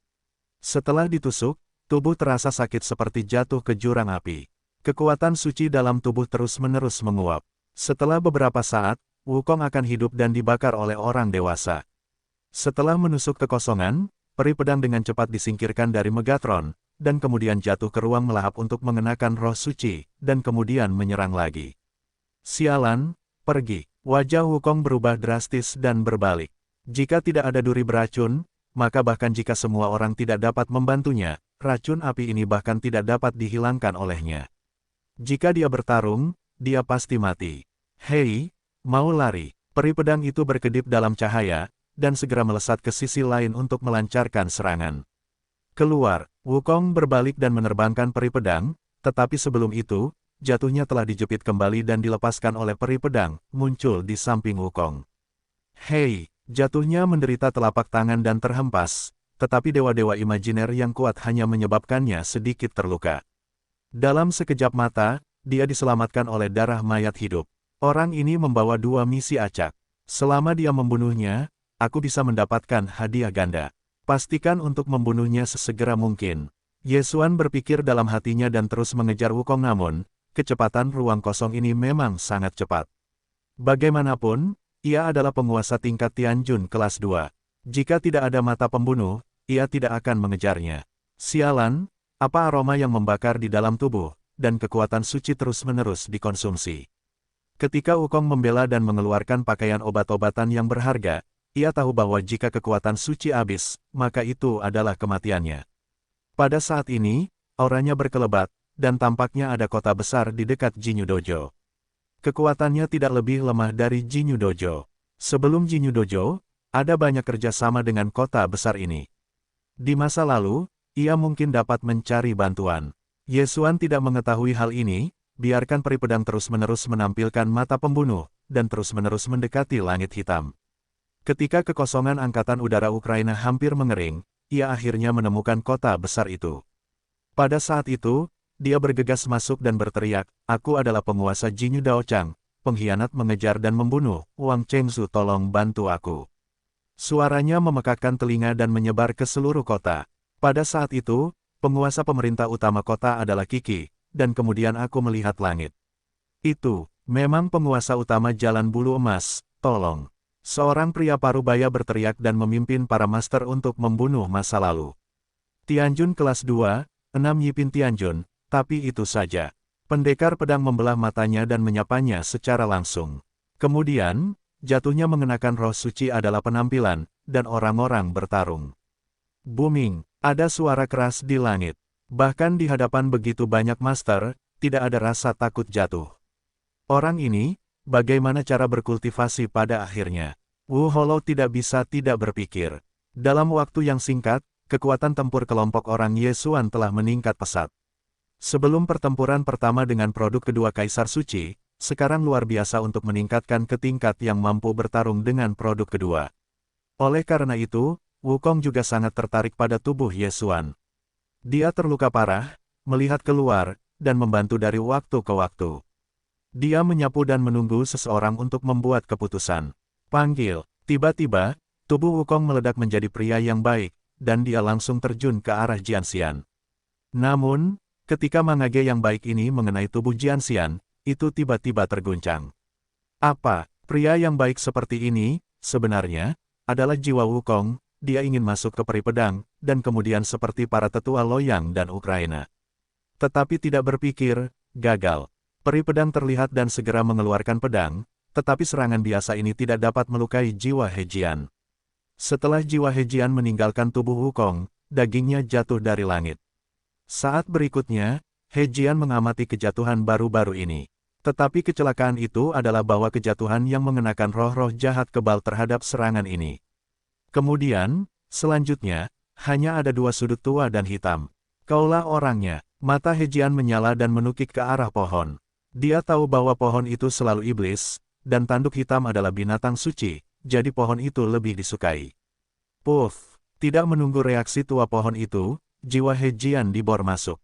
Setelah ditusuk, tubuh terasa sakit seperti jatuh ke jurang api. Kekuatan suci dalam tubuh terus-menerus menguap. Setelah beberapa saat, Wukong akan hidup dan dibakar oleh orang dewasa. Setelah menusuk kekosongan, peri pedang dengan cepat disingkirkan dari Megatron, dan kemudian jatuh ke ruang melahap untuk mengenakan roh suci, dan kemudian menyerang lagi. Sialan, pergi. Wajah Wukong berubah drastis dan berbalik. Jika tidak ada duri beracun, maka bahkan jika semua orang tidak dapat membantunya, racun api ini bahkan tidak dapat dihilangkan olehnya. Jika dia bertarung, dia pasti mati. Hei, mau lari. Peri pedang itu berkedip dalam cahaya, dan segera melesat ke sisi lain untuk melancarkan serangan. Keluar, Wukong berbalik dan menerbangkan peri pedang, tetapi sebelum itu, jatuhnya telah dijepit kembali dan dilepaskan oleh peri pedang, muncul di samping Wukong. Hei, jatuhnya menderita telapak tangan dan terhempas, tetapi dewa-dewa imajiner yang kuat hanya menyebabkannya sedikit terluka. Dalam sekejap mata, dia diselamatkan oleh darah mayat hidup. Orang ini membawa 2 misi acak. Selama dia membunuhnya, aku bisa mendapatkan hadiah ganda. Pastikan untuk membunuhnya sesegera mungkin. Ye Xuan berpikir dalam hatinya dan terus mengejar Wukong namun, kecepatan ruang kosong ini memang sangat cepat. Bagaimanapun, ia adalah penguasa tingkat Tianjun kelas 2. Jika tidak ada mata pembunuh, ia tidak akan mengejarnya. Sialan, apa aroma yang membakar di dalam tubuh, dan kekuatan suci terus-menerus dikonsumsi. Ketika Wukong membela dan mengeluarkan pakaian obat-obatan yang berharga, ia tahu bahwa jika kekuatan suci habis, maka itu adalah kematiannya. Pada saat ini, auranya berkelebat, dan tampaknya ada kota besar di dekat Jinyu Dojo. Kekuatannya tidak lebih lemah dari Jinyu Dojo. Sebelum Jinyu Dojo, ada banyak kerjasama dengan kota besar ini. Di masa lalu, ia mungkin dapat mencari bantuan. Ye Xuan tidak mengetahui hal ini, biarkan peri pedang terus-menerus menampilkan mata pembunuh, dan terus-menerus mendekati langit hitam. Ketika kekosongan Angkatan Udara Ukraina hampir mengering, ia akhirnya menemukan kota besar itu. Pada saat itu, dia bergegas masuk dan berteriak, "Aku adalah penguasa Jinyu Daochang, pengkhianat mengejar dan membunuh, Wang Chengzu tolong bantu aku." Suaranya memekakkan telinga dan menyebar ke seluruh kota. Pada saat itu, penguasa pemerintah utama kota adalah Kiki, dan kemudian aku melihat langit. Itu, memang penguasa utama Jalan Bulu Emas, tolong. Seorang pria parubaya berteriak dan memimpin para master untuk membunuh masa lalu. Tianjun kelas 2, 6 Yipin Tianjun, tapi itu saja. Pendekar pedang membelah matanya dan menyapanya secara langsung. Kemudian, jatuhnya mengenakan roh suci adalah penampilan, dan orang-orang bertarung. Booming, ada suara keras di langit. Bahkan di hadapan begitu banyak master, tidak ada rasa takut jatuh. Orang ini, bagaimana cara berkultivasi pada akhirnya? Wu Holo tidak bisa tidak berpikir. Dalam waktu yang singkat, kekuatan tempur kelompok orang Ye Xuan telah meningkat pesat. Sebelum pertempuran pertama dengan produk kedua Kaisar Suci, sekarang luar biasa untuk meningkatkan ke tingkat yang mampu bertarung dengan produk kedua. Oleh karena itu, Wukong juga sangat tertarik pada tubuh Ye Xuan. Dia terluka parah, melihat keluar, dan membantu dari waktu ke waktu. Dia menyapu dan menunggu seseorang untuk membuat keputusan. Panggil. Tiba-tiba, tubuh Wukong meledak menjadi pria yang baik, dan dia langsung terjun ke arah Jianxian. Namun, ketika mangage yang baik ini mengenai tubuh Jianxian, itu tiba-tiba terguncang. Apa, pria yang baik seperti ini, sebenarnya, adalah jiwa Wukong, dia ingin masuk ke peri pedang, dan kemudian seperti para tetua Loyang dan Ukraina. Tetapi tidak berpikir, gagal. Peri pedang terlihat dan segera mengeluarkan pedang, tetapi serangan biasa ini tidak dapat melukai jiwa Hejian. Setelah jiwa Hejian meninggalkan tubuh Wukong, dagingnya jatuh dari langit. Saat berikutnya, Hejian mengamati kejatuhan baru-baru ini. Tetapi kecelakaan itu adalah bahwa kejatuhan yang mengenakan roh-roh jahat kebal terhadap serangan ini. Kemudian, selanjutnya, hanya ada dua sudut tua dan hitam. Kaulah orangnya. Mata Hejian menyala dan menukik ke arah pohon. Dia tahu bahwa pohon itu selalu iblis, dan tanduk hitam adalah binatang suci, jadi pohon itu lebih disukai. Puff, tidak menunggu reaksi tua pohon itu, jiwa Hejian dibor masuk.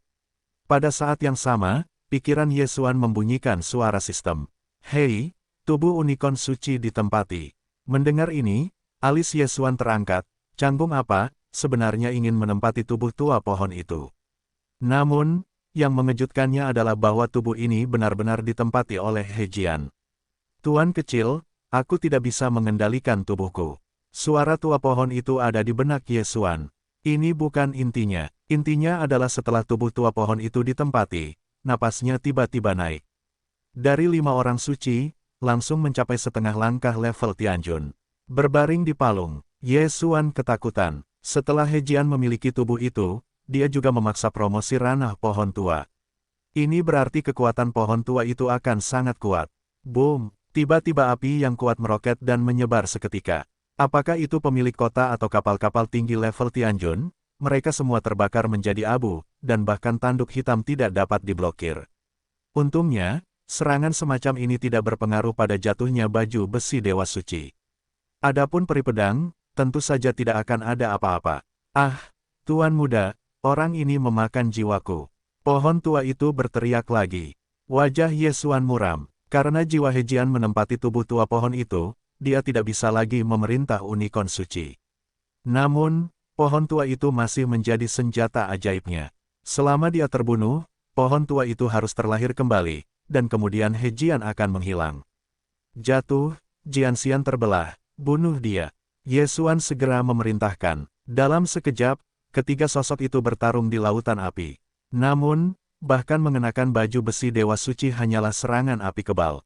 Pada saat yang sama, pikiran Ye Xuan membunyikan suara sistem. Hei, tubuh unicorn suci ditempati. Mendengar ini, alis Ye Xuan terangkat, canggung apa, sebenarnya ingin menempati tubuh tua pohon itu. Namun, yang mengejutkannya adalah bahwa tubuh ini benar-benar ditempati oleh Hejian. Tuan kecil, aku tidak bisa mengendalikan tubuhku. Suara tua pohon itu ada di benak Ye Xuan. Ini bukan intinya. Intinya adalah setelah tubuh tua pohon itu ditempati, napasnya tiba-tiba naik. Dari 5 orang suci, langsung mencapai setengah langkah level Tianjun. Berbaring di palung, Ye Xuan ketakutan. Setelah Hejian memiliki tubuh itu, dia juga memaksa promosi ranah pohon tua. Ini berarti kekuatan pohon tua itu akan sangat kuat. Boom! Tiba-tiba api yang kuat meroket dan menyebar seketika. Apakah itu pemilik kota atau kapal-kapal tinggi level Tianjun? Mereka semua terbakar menjadi abu, dan bahkan tanduk hitam tidak dapat diblokir. Untungnya, serangan semacam ini tidak berpengaruh pada jatuhnya baju besi Dewa Suci. Adapun peri pedang, tentu saja tidak akan ada apa-apa. Ah, Tuan Muda, orang ini memakan jiwaku. Pohon tua itu berteriak lagi. Wajah Ye Xuan muram. Karena jiwa Hejian menempati tubuh tua pohon itu, dia tidak bisa lagi memerintah unicorn suci. Namun, pohon tua itu masih menjadi senjata ajaibnya. Selama dia terbunuh, pohon tua itu harus terlahir kembali, dan kemudian Hejian akan menghilang. Jatuh, Jianxian terbelah, bunuh dia. Ye Xuan segera memerintahkan. Dalam sekejap, ketiga sosok itu bertarung di lautan api. Namun, bahkan mengenakan baju besi Dewa Suci hanyalah serangan api kebal.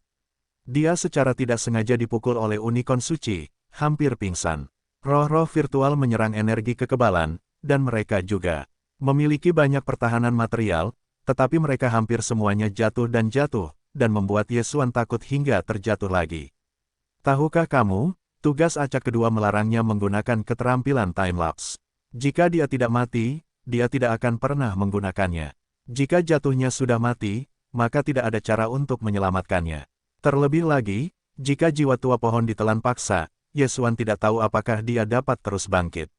Dia secara tidak sengaja dipukul oleh unicorn suci, hampir pingsan. Roh-roh virtual menyerang energi kekebalan, dan mereka juga memiliki banyak pertahanan material, tetapi mereka hampir semuanya jatuh, dan membuat Ye Xuan takut hingga terjatuh lagi. Tahukah kamu, tugas acak kedua melarangnya menggunakan keterampilan time-lapse. Jika dia tidak mati, dia tidak akan pernah menggunakannya. Jika jatuhnya sudah mati, maka tidak ada cara untuk menyelamatkannya. Terlebih lagi, jika jiwa tua pohon ditelan paksa, Ye Xuan tidak tahu apakah dia dapat terus bangkit.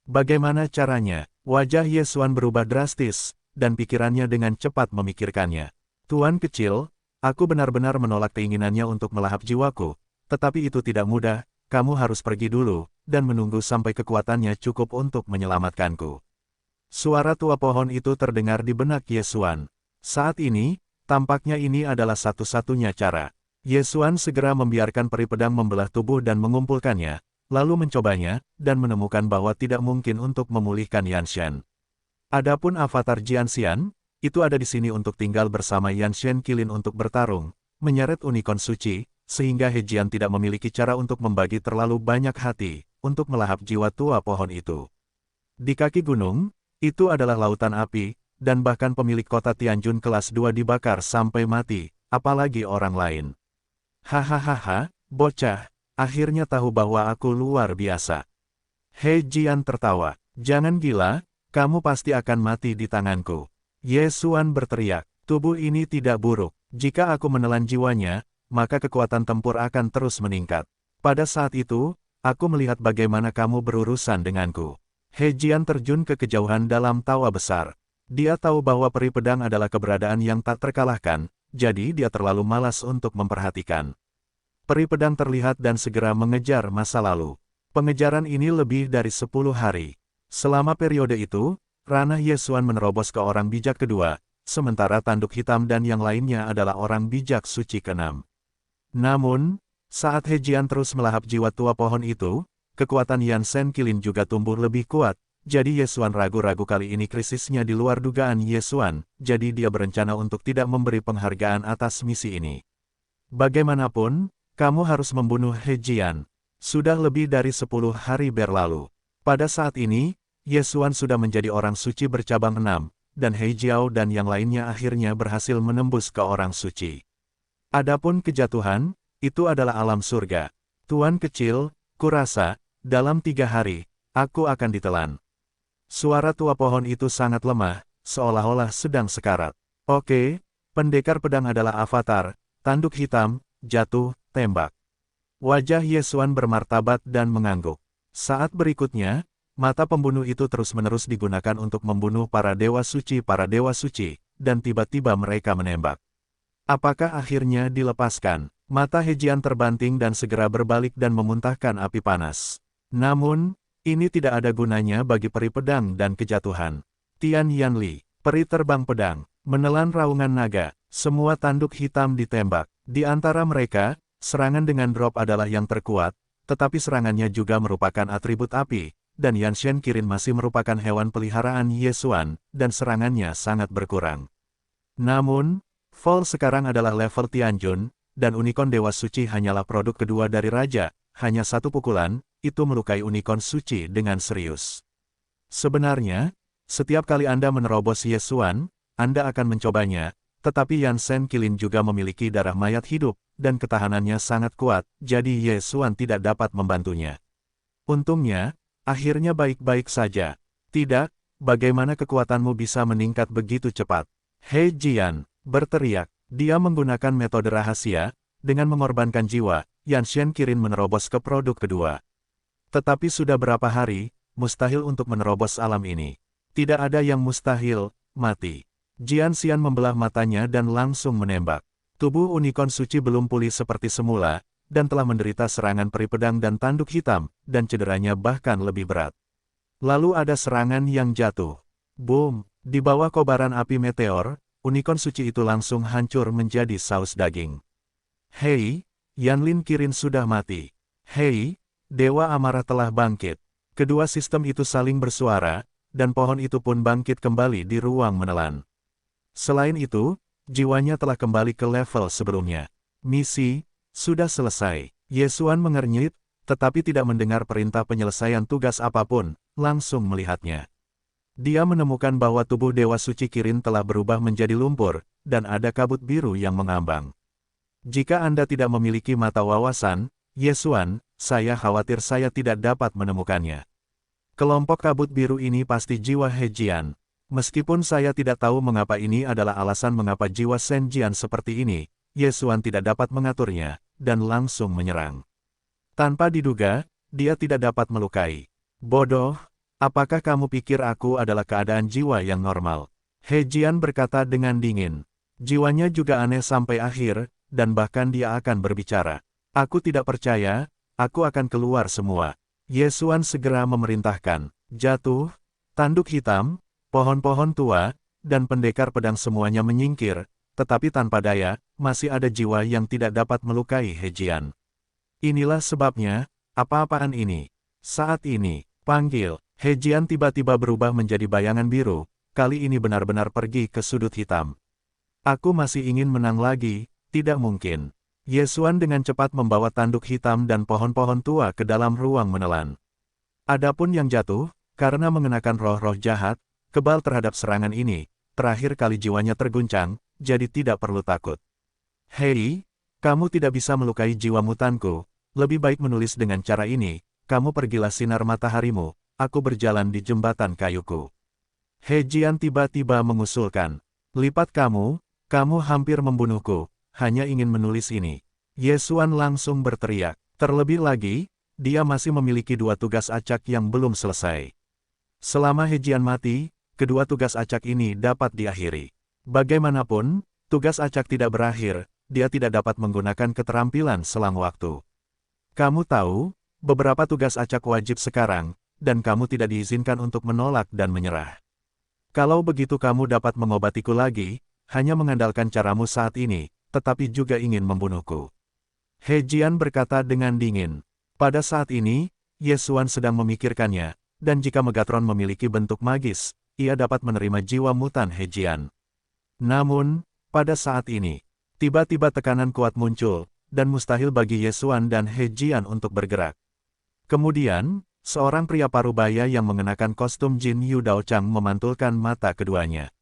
Bagaimana caranya? Wajah Ye Xuan berubah drastis, dan pikirannya dengan cepat memikirkannya. Tuan kecil, aku benar-benar menolak keinginannya untuk melahap jiwaku, tetapi itu tidak mudah, kamu harus pergi dulu, dan menunggu sampai kekuatannya cukup untuk menyelamatkanku. Suara tua pohon itu terdengar di benak Ye Xuan. Saat ini, tampaknya ini adalah satu-satunya cara. Ye Xuan segera membiarkan peri pedang membelah tubuh dan mengumpulkannya, lalu mencobanya, dan menemukan bahwa tidak mungkin untuk memulihkan Yan Shen. Adapun avatar Jian Xian, itu ada di sini untuk tinggal bersama Yan Shen Qilin untuk bertarung, menyeret unicorn suci, sehingga He Jian tidak memiliki cara untuk membagi terlalu banyak hati, untuk melahap jiwa tua pohon itu. Di kaki gunung, itu adalah lautan api, dan bahkan pemilik kota Tianjun kelas 2 dibakar sampai mati, apalagi orang lain. Hahaha, bocah, akhirnya tahu bahwa aku luar biasa. He Jian tertawa, jangan gila, kamu pasti akan mati di tanganku. Ye Xuan berteriak, tubuh ini tidak buruk, jika aku menelan jiwanya, maka kekuatan tempur akan terus meningkat. Pada saat itu, aku melihat bagaimana kamu berurusan denganku. He Jian terjun ke kejauhan dalam tawa besar. Dia tahu bahwa peri pedang adalah keberadaan yang tak terkalahkan, jadi dia terlalu malas untuk memperhatikan. Peri pedang terlihat dan segera mengejar masa lalu. Pengejaran ini lebih dari 10 hari. Selama periode itu, ranah Ye Xuan menerobos ke orang bijak kedua, sementara tanduk hitam dan yang lainnya adalah orang bijak suci ke-6. Namun, saat He Jian terus melahap jiwa tua pohon itu, kekuatan Yan Shen Qilin juga tumbuh lebih kuat, jadi Ye Xuan ragu-ragu kali ini krisisnya di luar dugaan Ye Xuan, jadi dia berencana untuk tidak memberi penghargaan atas misi ini. Bagaimanapun, kamu harus membunuh He Jian. Sudah lebih dari 10 hari berlalu. Pada saat ini, Ye Xuan sudah menjadi orang suci bercabang 6, dan He Jiao dan yang lainnya akhirnya berhasil menembus ke orang suci. Adapun kejatuhan, itu adalah alam surga. Tuan kecil, kurasa, dalam 3 hari, aku akan ditelan. Suara tua pohon itu sangat lemah, seolah-olah sedang sekarat. Oke, pendekar pedang adalah avatar, tanduk hitam, jatuh, tembak. Wajah Ye Xuan bermartabat dan mengangguk. Saat berikutnya, mata pembunuh itu terus-menerus digunakan untuk membunuh para dewa suci, dan tiba-tiba mereka menembak. Apakah akhirnya dilepaskan? Mata He Jian terbanting dan segera berbalik dan memuntahkan api panas. Namun, ini tidak ada gunanya bagi peri pedang dan kejatuhan. Tian Yanli, peri terbang pedang, menelan raungan naga, semua tanduk hitam ditembak. Di antara mereka, serangan dengan drop adalah yang terkuat, tetapi serangannya juga merupakan atribut api, dan Yan Shen Qilin masih merupakan hewan peliharaan Ye Xuan, dan serangannya sangat berkurang. Namun, Vol sekarang adalah level Tianjun, dan unicorn Dewa Suci hanyalah produk kedua dari Raja, hanya satu pukulan, itu melukai unicorn suci dengan serius. Sebenarnya, setiap kali Anda menerobos Ye Xuan, Anda akan mencobanya, tetapi Yan Shen Qilin juga memiliki darah mayat hidup, dan ketahanannya sangat kuat, jadi Ye Xuan tidak dapat membantunya. Untungnya, akhirnya baik-baik saja. Tidak, bagaimana kekuatanmu bisa meningkat begitu cepat? He Jian berteriak, dia menggunakan metode rahasia, dengan mengorbankan jiwa, Yan Shen Qilin menerobos ke produk kedua. Tetapi sudah berapa hari, mustahil untuk menerobos alam ini. Tidak ada yang mustahil, mati. Jian Xian membelah matanya dan langsung menembak. Tubuh unicorn suci belum pulih seperti semula, dan telah menderita serangan peri pedang dan tanduk hitam, dan cederanya bahkan lebih berat. Lalu ada serangan yang jatuh. Boom! Di bawah kobaran api meteor, unicorn suci itu langsung hancur menjadi saus daging. Hei, Yanlin Qilin sudah mati. Hei, Dewa Amarah telah bangkit. Kedua sistem itu saling bersuara, dan pohon itu pun bangkit kembali di ruang menelan. Selain itu, jiwanya telah kembali ke level sebelumnya. Misi sudah selesai. Ye Xuan mengernyit, tetapi tidak mendengar perintah penyelesaian tugas apapun, langsung melihatnya. Dia menemukan bahwa tubuh Dewa Suci Kirin telah berubah menjadi lumpur, dan ada kabut biru yang mengambang. Jika Anda tidak memiliki mata wawasan, Yesuan, saya khawatir saya tidak dapat menemukannya. Kelompok kabut biru ini pasti jiwa He Jian. Meskipun saya tidak tahu mengapa ini adalah alasan mengapa jiwa Shen Jian seperti ini, Yesuan tidak dapat mengaturnya, dan langsung menyerang. Tanpa diduga, dia tidak dapat melukai. Bodoh, apakah kamu pikir aku adalah keadaan jiwa yang normal? He Jian berkata dengan dingin. Jiwanya juga aneh sampai akhir, dan bahkan dia akan berbicara. Aku tidak percaya, aku akan keluar semua. Yesuan segera memerintahkan, jatuh, tanduk hitam, pohon-pohon tua, dan pendekar pedang semuanya menyingkir, tetapi tanpa daya, masih ada jiwa yang tidak dapat melukai He Jian. Inilah sebabnya, apa-apaan ini? Saat ini, panggil, He Jian tiba-tiba berubah menjadi bayangan biru, kali ini benar-benar pergi ke sudut hitam. Aku masih ingin menang lagi, tidak mungkin. Yesuan dengan cepat membawa tanduk hitam dan pohon-pohon tua ke dalam ruang menelan. Adapun yang jatuh, karena mengenakan roh-roh jahat, kebal terhadap serangan ini, terakhir kali jiwanya terguncang, jadi tidak perlu takut. Hei, kamu tidak bisa melukai jiwa mutanku, lebih baik menulis dengan cara ini, kamu pergilah sinar mataharimu, aku berjalan di jembatan kayuku. He Jian tiba-tiba mengusulkan, lipat kamu hampir membunuhku. Hanya ingin menulis ini. Yesuan langsung berteriak. Terlebih lagi, dia masih memiliki dua tugas acak yang belum selesai. Selama He Jian mati, kedua tugas acak ini dapat diakhiri. Bagaimanapun, tugas acak tidak berakhir, dia tidak dapat menggunakan keterampilan selang waktu. Kamu tahu, beberapa tugas acak wajib sekarang, dan kamu tidak diizinkan untuk menolak dan menyerah. Kalau begitu kamu dapat mengobatiku lagi, hanya mengandalkan caramu saat ini, tetapi juga ingin membunuhku. He Jian berkata dengan dingin. Pada saat ini, Yesuan sedang memikirkannya, dan jika Megatron memiliki bentuk magis, ia dapat menerima jiwa mutan He Jian. Namun, pada saat ini, tiba-tiba tekanan kuat muncul, dan mustahil bagi Yesuan dan He Jian untuk bergerak. Kemudian, seorang pria parubaya yang mengenakan kostum Jin Yu Dao Chang memantulkan mata keduanya.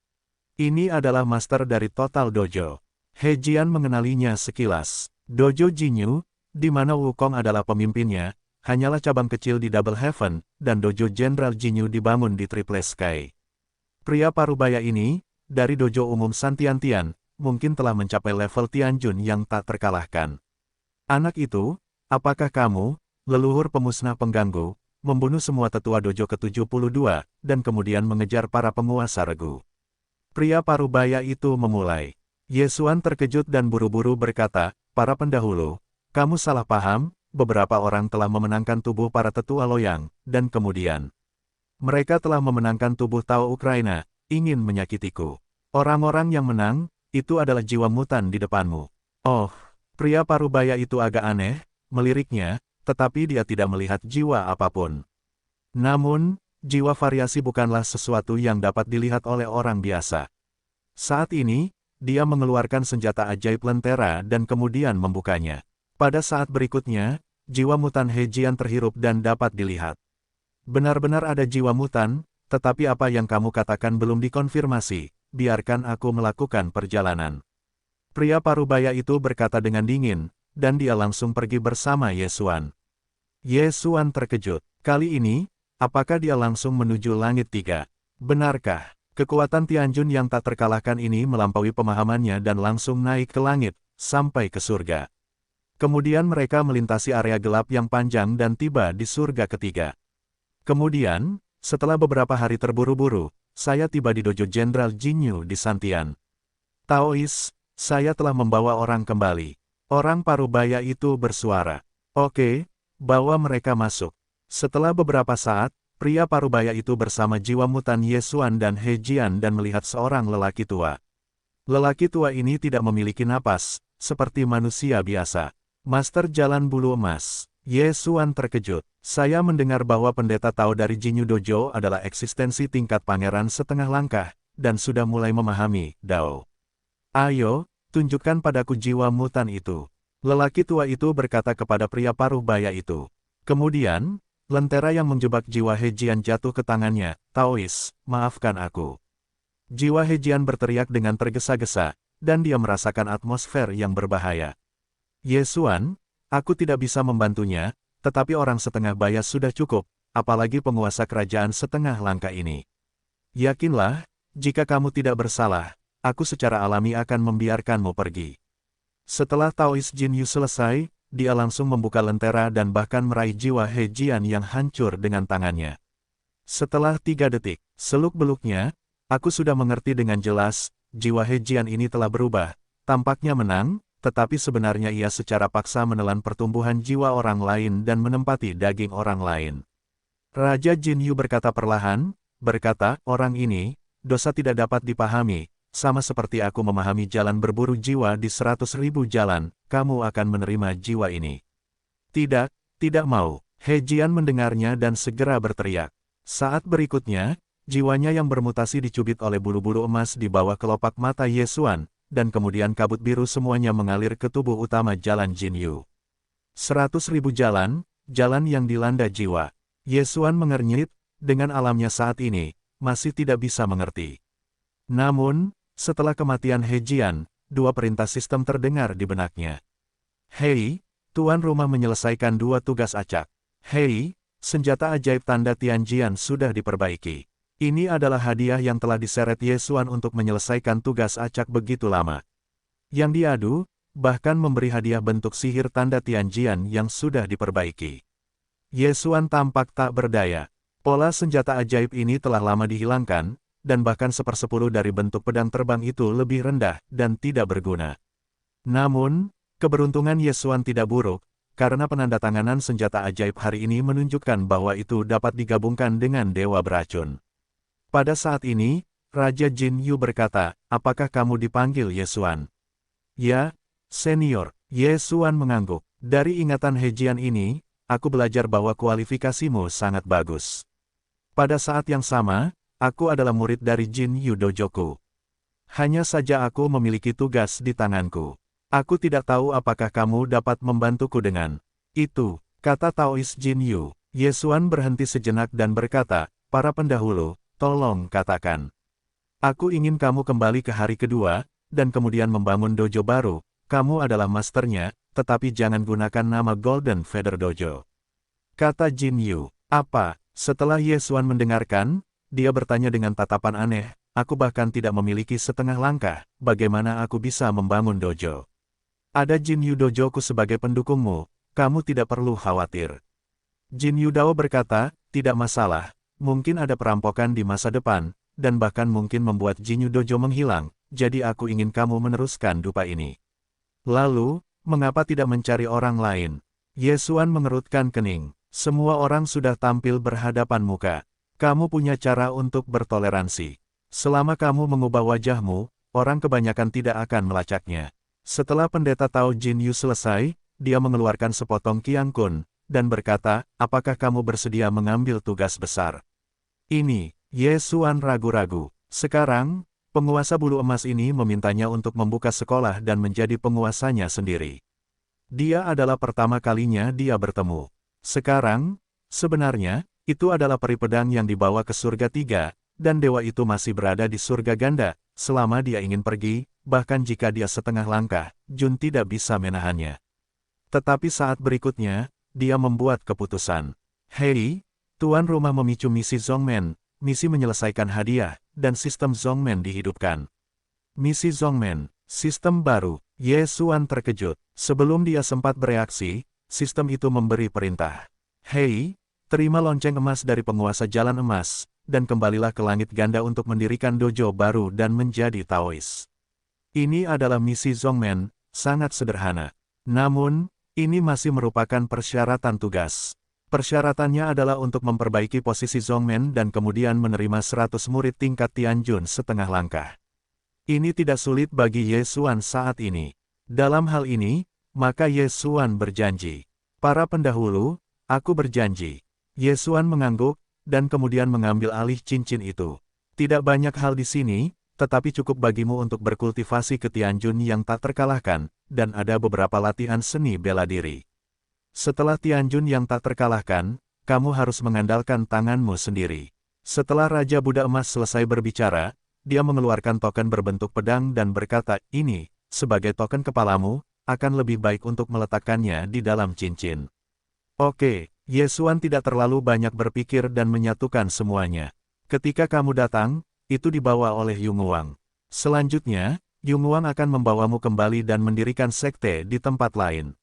Ini adalah master dari Total Dojo. He Jian mengenalinya sekilas. Dojo Jinyu, di mana Wukong adalah pemimpinnya, hanyalah cabang kecil di Double Heaven, dan Dojo Jenderal Jinyu dibangun di Triple Sky. Pria parubaya ini, dari Dojo Umum Santian-Tian, mungkin telah mencapai level Tianjun yang tak terkalahkan. Anak itu, apakah kamu, leluhur pemusnah pengganggu, membunuh semua tetua Dojo ke-72, dan kemudian mengejar para penguasa regu? Pria parubaya itu memulai. Yesuan terkejut dan buru-buru berkata, para pendahulu, kamu salah paham, beberapa orang telah memenangkan tubuh para tetua loyang, dan kemudian mereka telah memenangkan tubuh Tao Ukraina, ingin menyakitiku. Orang-orang yang menang, itu adalah jiwa mutan di depanmu. Oh, pria parubaya itu agak aneh, meliriknya, tetapi dia tidak melihat jiwa apapun. Namun, jiwa variasi bukanlah sesuatu yang dapat dilihat oleh orang biasa. Saat ini, dia mengeluarkan senjata ajaib lentera dan kemudian membukanya. Pada saat berikutnya, jiwa mutan He Jian terhirup dan dapat dilihat. Benar-benar ada jiwa mutan, tetapi apa yang kamu katakan belum dikonfirmasi, biarkan aku melakukan perjalanan. Pria parubaya itu berkata dengan dingin, dan dia langsung pergi bersama Yesuan. Yesuan terkejut. Kali ini, apakah dia langsung menuju langit 3? Benarkah? Kekuatan Tianjun yang tak terkalahkan ini melampaui pemahamannya dan langsung naik ke langit, sampai ke surga. Kemudian mereka melintasi area gelap yang panjang dan tiba di surga ketiga. Kemudian, setelah beberapa hari terburu-buru, saya tiba di Dojo Jenderal Jinyu di Santian. Taois, saya telah membawa orang kembali. Orang parubaya itu bersuara. Oke, bawa mereka masuk. Setelah beberapa saat, pria parubaya itu bersama jiwa mutan Yesuan dan He Jian dan melihat seorang lelaki tua. Lelaki tua ini tidak memiliki napas, seperti manusia biasa. Master Jalan Bulu Emas. Yesuan terkejut. Saya mendengar bahwa pendeta Tao dari Jinyu Dojo adalah eksistensi tingkat pangeran setengah langkah, dan sudah mulai memahami Dao. Ayo, tunjukkan padaku jiwa mutan itu. Lelaki tua itu berkata kepada pria parubaya itu. Kemudian, lentera yang menjebak jiwa He Jian jatuh ke tangannya. Taois, maafkan aku. Jiwa He Jian berteriak dengan tergesa-gesa, dan dia merasakan atmosfer yang berbahaya. Ye Xuan, aku tidak bisa membantunya, tetapi orang setengah bayas sudah cukup, apalagi penguasa kerajaan setengah langka ini. Yakinlah, jika kamu tidak bersalah, aku secara alami akan membiarkanmu pergi. Setelah Taois Jin Yu selesai, dia langsung membuka lentera dan bahkan meraih jiwa He Jian yang hancur dengan tangannya. Setelah 3 detik, seluk-beluknya, aku sudah mengerti dengan jelas, jiwa He Jian ini telah berubah, tampaknya menang, tetapi sebenarnya ia secara paksa menelan pertumbuhan jiwa orang lain dan menempati daging orang lain. Raja Jin Yu berkata perlahan, orang ini, dosa tidak dapat dipahami, sama seperti aku memahami jalan berburu jiwa di 100.000 jalan, kamu akan menerima jiwa ini. Tidak, tidak mau. He Jian mendengarnya dan segera berteriak. Saat berikutnya, jiwanya yang bermutasi dicubit oleh bulu-bulu emas di bawah kelopak mata Ye Xuan, dan kemudian kabut biru semuanya mengalir ke tubuh utama jalan Jin Yu. 100.000 jalan, jalan yang dilanda jiwa. Ye Xuan mengernyit, dengan alamnya saat ini, masih tidak bisa mengerti. Namun, setelah kematian He Jian, 2 perintah sistem terdengar di benaknya. Hei, tuan rumah menyelesaikan 2 tugas acak. Hei, senjata ajaib tanda Tianjian sudah diperbaiki. Ini adalah hadiah yang telah diseret Ye Xuan untuk menyelesaikan tugas acak begitu lama. Yang diadu, bahkan memberi hadiah bentuk sihir tanda Tianjian yang sudah diperbaiki. Ye Xuan tampak tak berdaya. Pola senjata ajaib ini telah lama dihilangkan, dan bahkan 1/10 dari bentuk pedang terbang itu lebih rendah dan tidak berguna. Namun, keberuntungan Ye Xuan tidak buruk, karena penandatanganan senjata ajaib hari ini menunjukkan bahwa itu dapat digabungkan dengan dewa beracun. Pada saat ini, Raja Jin Yu berkata, apakah kamu dipanggil Ye Xuan? Ya, senior. Ye Xuan mengangguk. Dari ingatan He Jian ini, aku belajar bahwa kualifikasimu sangat bagus. Pada saat yang sama, aku adalah murid dari Jin Yu Dojoku. Hanya saja aku memiliki tugas di tanganku. Aku tidak tahu apakah kamu dapat membantuku dengan itu, kata Taois Jin Yu. Ye Xuan berhenti sejenak dan berkata, para pendahulu, tolong katakan. Aku ingin kamu kembali ke hari kedua, dan kemudian membangun dojo baru. Kamu adalah masternya, tetapi jangan gunakan nama Golden Feather Dojo. Kata Jin Yu. Apa? Setelah Ye Xuan mendengarkan, dia bertanya dengan tatapan aneh, aku bahkan tidak memiliki setengah langkah, bagaimana aku bisa membangun dojo? Ada Jin Yu Dojoku sebagai pendukungmu, kamu tidak perlu khawatir. Jin Yu Dao berkata, tidak masalah, mungkin ada perampokan di masa depan, dan bahkan mungkin membuat Jin Yu Dojo menghilang, jadi aku ingin kamu meneruskan dupa ini. Lalu, mengapa tidak mencari orang lain? Ye Xuan mengerutkan kening. Semua orang sudah tampil berhadapan muka. Kamu punya cara untuk bertoleransi. Selama kamu mengubah wajahmu, orang kebanyakan tidak akan melacaknya. Setelah pendeta Tao Jin Yu selesai, dia mengeluarkan sepotong Qiang Kun, dan berkata, apakah kamu bersedia mengambil tugas besar? Ini, Ye Xuan ragu-ragu. Sekarang, penguasa bulu emas ini memintanya untuk membuka sekolah dan menjadi penguasanya sendiri. Dia adalah pertama kalinya dia bertemu. Sekarang, sebenarnya, itu adalah peri pedang yang dibawa ke surga 3, dan dewa itu masih berada di surga ganda, selama dia ingin pergi, bahkan jika dia setengah langkah, Jun tidak bisa menahannya. Tetapi saat berikutnya, dia membuat keputusan. Hei, tuan rumah memicu misi Zongmen, misi menyelesaikan hadiah, dan sistem Zongmen dihidupkan. Misi Zongmen, sistem baru. Ye Xuan terkejut. Sebelum dia sempat bereaksi, sistem itu memberi perintah. Hei, terima lonceng emas dari penguasa jalan emas, dan kembalilah ke langit ganda untuk mendirikan dojo baru dan menjadi Taois. Ini adalah misi Zongmen, sangat sederhana. Namun, ini masih merupakan persyaratan tugas. Persyaratannya adalah untuk memperbaiki posisi Zongmen dan kemudian menerima 100 murid tingkat Tianjun setengah langkah. Ini tidak sulit bagi Ye Xuan saat ini. Dalam hal ini, maka Ye Xuan berjanji. Para pendahulu, aku berjanji. Ye Xuan mengangguk, dan kemudian mengambil alih cincin itu. Tidak banyak hal di sini, tetapi cukup bagimu untuk berkultivasi ke Tianjun yang tak terkalahkan, dan ada beberapa latihan seni bela diri. Setelah Tianjun yang tak terkalahkan, kamu harus mengandalkan tanganmu sendiri. Setelah Raja Buddha Emas selesai berbicara, dia mengeluarkan token berbentuk pedang dan berkata, ini, sebagai token kepalamu, akan lebih baik untuk meletakkannya di dalam cincin. Oke, Ye Xuan tidak terlalu banyak berpikir dan menyatukan semuanya. Ketika kamu datang, itu dibawa oleh Yung Wang. Selanjutnya, Yung Wang akan membawamu kembali dan mendirikan sekte di tempat lain.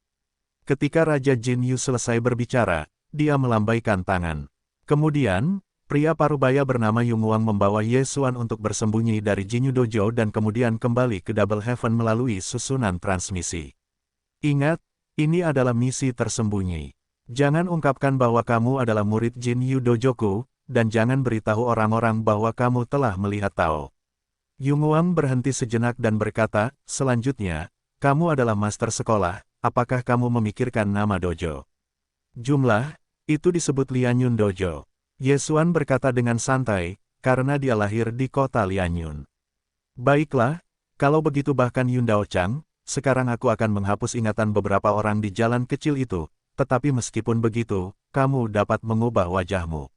Ketika Raja Jin Yu selesai berbicara, dia melambaikan tangan. Kemudian, pria parubaya bernama Yung Wang membawa Ye Xuan untuk bersembunyi dari Jinyu Dojo dan kemudian kembali ke Double Heaven melalui susunan transmisi. Ingat, ini adalah misi tersembunyi. Jangan ungkapkan bahwa kamu adalah murid Jinyu Dojoku, dan jangan beritahu orang-orang bahwa kamu telah melihat Tao. Yung Wang berhenti sejenak dan berkata, selanjutnya, kamu adalah master sekolah, apakah kamu memikirkan nama dojo? Jumlah, itu disebut Lianyun Dojo. Ye Xuan berkata dengan santai, karena dia lahir di kota Lianyun. Baiklah, kalau begitu bahkan Yun Dao Chang, sekarang aku akan menghapus ingatan beberapa orang di jalan kecil itu, tetapi meskipun begitu, kamu dapat mengubah wajahmu.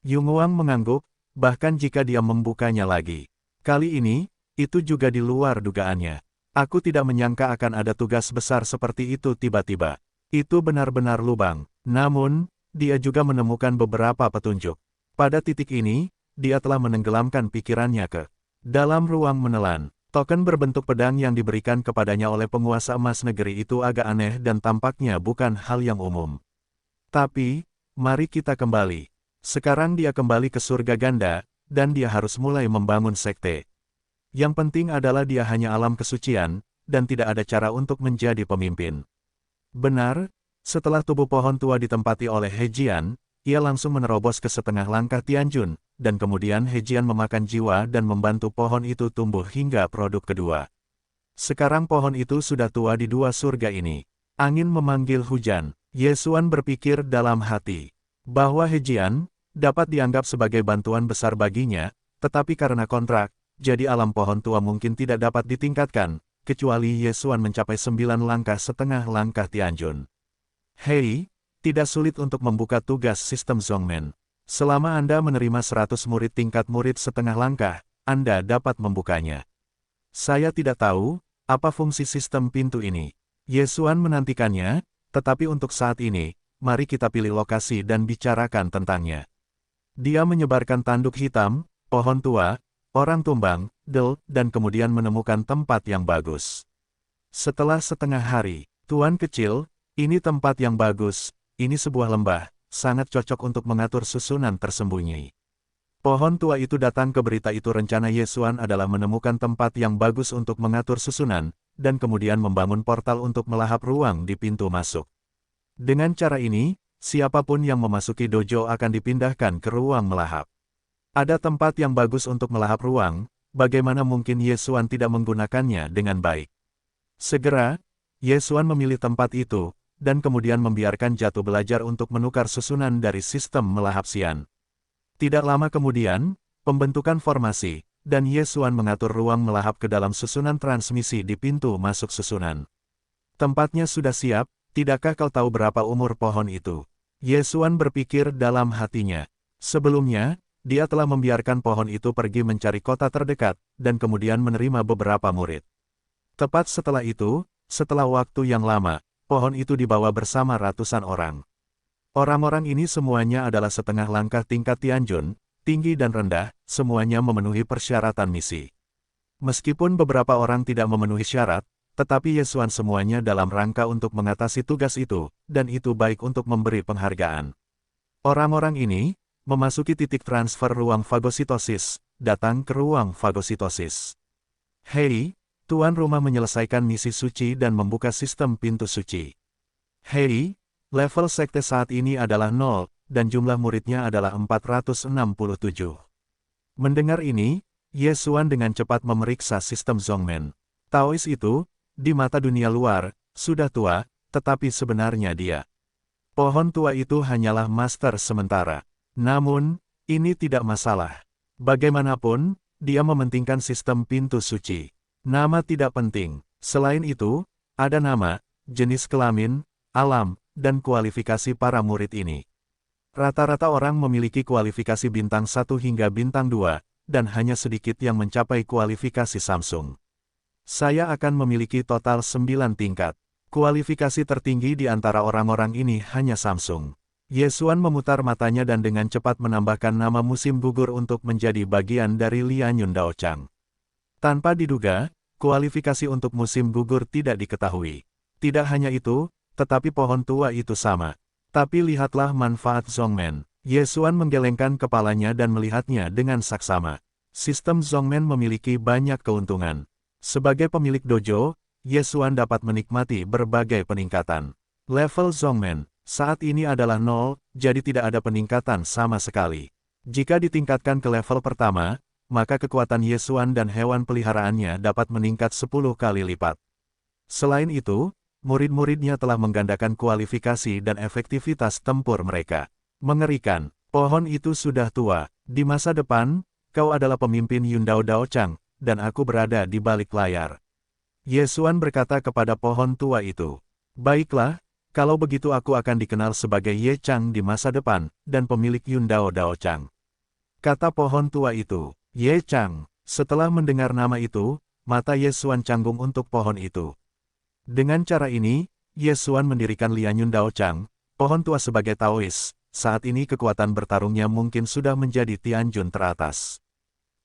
Yung Wang mengangguk, bahkan jika dia membukanya lagi. Kali ini, itu juga di luar dugaannya. Aku tidak menyangka akan ada tugas besar seperti itu tiba-tiba. Itu benar-benar lubang. Namun, dia juga menemukan beberapa petunjuk. Pada titik ini, dia telah menenggelamkan pikirannya ke dalam ruang menelan. Token berbentuk pedang yang diberikan kepadanya oleh penguasa emas negeri itu agak aneh dan tampaknya bukan hal yang umum. Tapi, mari kita kembali. Sekarang dia kembali ke surga ganda, dan dia harus mulai membangun sekte. Yang penting adalah dia hanya alam kesucian, dan tidak ada cara untuk menjadi pemimpin. Benar, setelah tubuh pohon tua ditempati oleh He Jian, ia langsung menerobos ke setengah langkah Tianjun, dan kemudian He Jian memakan jiwa dan membantu pohon itu tumbuh hingga produk kedua. Sekarang pohon itu sudah tua di dua surga ini. Angin memanggil hujan. Ye Xuan berpikir dalam hati bahwa He Jian dapat dianggap sebagai bantuan besar baginya, tetapi karena kontrak, jadi alam pohon tua mungkin tidak dapat ditingkatkan, kecuali Ye Xuan mencapai 9 langkah setengah langkah Tianjun. Hei, tidak sulit untuk membuka tugas sistem Zhongmen. Selama Anda menerima 100 murid tingkat murid setengah langkah, Anda dapat membukanya. Saya tidak tahu, apa fungsi sistem pintu ini. Ye Xuan menantikannya, tetapi untuk saat ini, mari kita pilih lokasi dan bicarakan tentangnya. Dia menyebarkan tanduk hitam, pohon tua, orang tumbang, dan kemudian menemukan tempat yang bagus. Setelah setengah hari, Tuan kecil, ini tempat yang bagus, ini sebuah lembah, sangat cocok untuk mengatur susunan tersembunyi. Pohon tua itu datang ke berita itu rencana Ye Xuan adalah menemukan tempat yang bagus untuk mengatur susunan, dan kemudian membangun portal untuk melahap ruang di pintu masuk. Dengan cara ini, siapapun yang memasuki dojo akan dipindahkan ke ruang melahap. Ada tempat yang bagus untuk melahap ruang, bagaimana mungkin Ye Xuan tidak menggunakannya dengan baik? Segera, Ye Xuan memilih tempat itu, dan kemudian membiarkan Jatuh belajar untuk menukar susunan dari sistem melahap Xian. Tidak lama kemudian, pembentukan formasi, dan Ye Xuan mengatur ruang melahap ke dalam susunan transmisi di pintu masuk susunan. Tempatnya sudah siap, tidakkah kau tahu berapa umur pohon itu? Ye Xuan berpikir dalam hatinya. Sebelumnya, dia telah membiarkan pohon itu pergi mencari kota terdekat, dan kemudian menerima beberapa murid. Tepat setelah itu, setelah waktu yang lama, pohon itu dibawa bersama ratusan orang. Orang-orang ini semuanya adalah setengah langkah tingkat Tianjun, tinggi dan rendah, semuanya memenuhi persyaratan misi. Meskipun beberapa orang tidak memenuhi syarat, tetapi Ye Xuan semuanya dalam rangka untuk mengatasi tugas itu, dan itu baik untuk memberi penghargaan. Orang-orang ini memasuki titik transfer ruang fagositosis, datang ke ruang fagositosis. Hei, Tuan rumah menyelesaikan misi suci dan membuka sistem pintu suci. Hei, level sekte saat ini adalah 0, dan jumlah muridnya adalah 467. Mendengar ini, Ye Xuan dengan cepat memeriksa sistem Zhongmen. Taois itu, di mata dunia luar, sudah tua, tetapi sebenarnya dia. Pohon tua itu hanyalah master sementara. Namun, ini tidak masalah. Bagaimanapun, dia mementingkan sistem pintu suci. Nama tidak penting. Selain itu, ada nama, jenis kelamin, alam, dan kualifikasi para murid ini. Rata-rata orang memiliki kualifikasi bintang 1 hingga bintang 2, dan hanya sedikit yang mencapai kualifikasi Samsung. Saya akan memiliki total 9 tingkat. Kualifikasi tertinggi di antara orang-orang ini hanya Samsung. Ye Xuan memutar matanya dan dengan cepat menambahkan nama musim gugur untuk menjadi bagian dari Lianyun Daochang. Tanpa diduga, kualifikasi untuk musim gugur tidak diketahui. Tidak hanya itu, tetapi pohon tua itu sama. Tapi lihatlah manfaat Zhongmen. Ye Xuan menggelengkan kepalanya dan melihatnya dengan saksama. Sistem Zhongmen memiliki banyak keuntungan. Sebagai pemilik dojo, Ye Xuan dapat menikmati berbagai peningkatan. Level Zhongmen saat ini adalah 0, jadi tidak ada peningkatan sama sekali. Jika ditingkatkan ke level pertama, maka kekuatan Ye Xuan dan hewan peliharaannya dapat meningkat 10 kali lipat. Selain itu, murid-muridnya telah menggandakan kualifikasi dan efektivitas tempur mereka. Mengerikan, pohon itu sudah tua. Di masa depan, kau adalah pemimpin Yundao Daochang, dan aku berada di balik layar. Ye Xuan berkata kepada pohon tua itu. Baiklah, kalau begitu aku akan dikenal sebagai Ye Chang di masa depan, dan pemilik Yundao Daochang. Kata pohon tua itu, Ye Chang. Setelah mendengar nama itu, mata Ye Xuan canggung untuk pohon itu. Dengan cara ini, Ye Xuan mendirikan Lianyun Daochang, pohon tua sebagai Taois. Saat ini kekuatan bertarungnya mungkin sudah menjadi Tianjun teratas.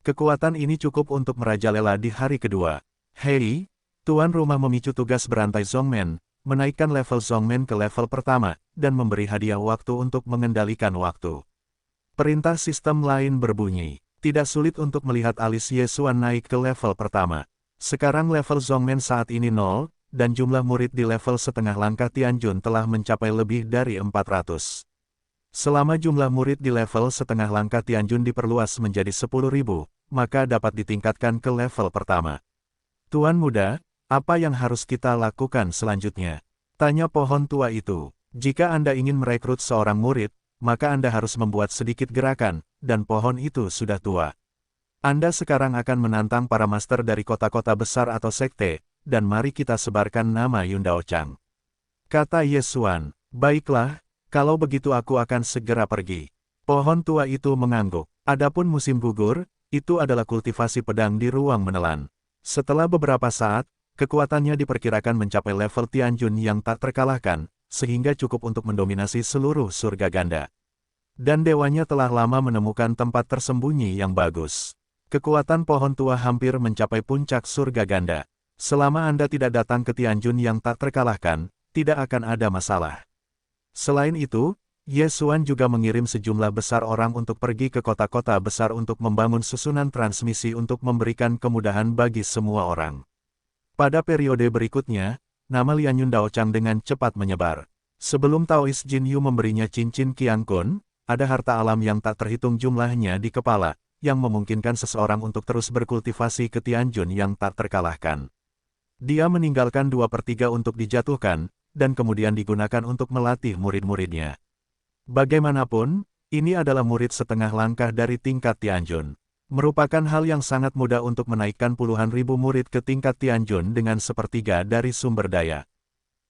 Kekuatan ini cukup untuk merajalela di hari kedua. Hei, tuan rumah memicu tugas berantai Zhongmen, menaikkan level Zhongmen ke level pertama, dan memberi hadiah waktu untuk mengendalikan waktu. Perintah sistem lain berbunyi. Tidak sulit untuk melihat alis Ye Xuan naik ke level pertama. Sekarang level Zhongmen saat ini 0, dan jumlah murid di level setengah langkah Tianjun telah mencapai lebih dari 400. Selama jumlah murid di level setengah langkah Tianjun diperluas menjadi 10.000, maka dapat ditingkatkan ke level pertama. Tuan muda, apa yang harus kita lakukan selanjutnya? Tanya pohon tua itu. Jika Anda ingin merekrut seorang murid, maka Anda harus membuat sedikit gerakan, dan pohon itu sudah tua. Anda sekarang akan menantang para master dari kota-kota besar atau sekte, dan mari kita sebarkan nama Yundaochang. Kata Ye Xuan, baiklah, kalau begitu aku akan segera pergi. Pohon tua itu mengangguk. Adapun musim gugur, itu adalah kultivasi pedang di ruang menelan. Setelah beberapa saat, kekuatannya diperkirakan mencapai level Tianjun yang tak terkalahkan, sehingga cukup untuk mendominasi seluruh surga ganda. Dan dewanya telah lama menemukan tempat tersembunyi yang bagus. Kekuatan pohon tua hampir mencapai puncak surga ganda. Selama Anda tidak datang ke Tianjun yang tak terkalahkan, tidak akan ada masalah. Selain itu, Ye Xuan juga mengirim sejumlah besar orang untuk pergi ke kota-kota besar untuk membangun susunan transmisi untuk memberikan kemudahan bagi semua orang. Pada periode berikutnya, nama Lianyun Daochang dengan cepat menyebar. Sebelum Taois Jin Yu memberinya cincin Qiang Kun, ada harta alam yang tak terhitung jumlahnya di kepala, yang memungkinkan seseorang untuk terus berkultivasi ke Tianjun yang tak terkalahkan. Dia meninggalkan 2/3 untuk dijatuhkan, dan kemudian digunakan untuk melatih murid-muridnya. Bagaimanapun, ini adalah murid setengah langkah dari tingkat Tianjun. Merupakan hal yang sangat mudah untuk menaikkan puluhan ribu murid ke tingkat Tianjun dengan 1/3 dari sumber daya.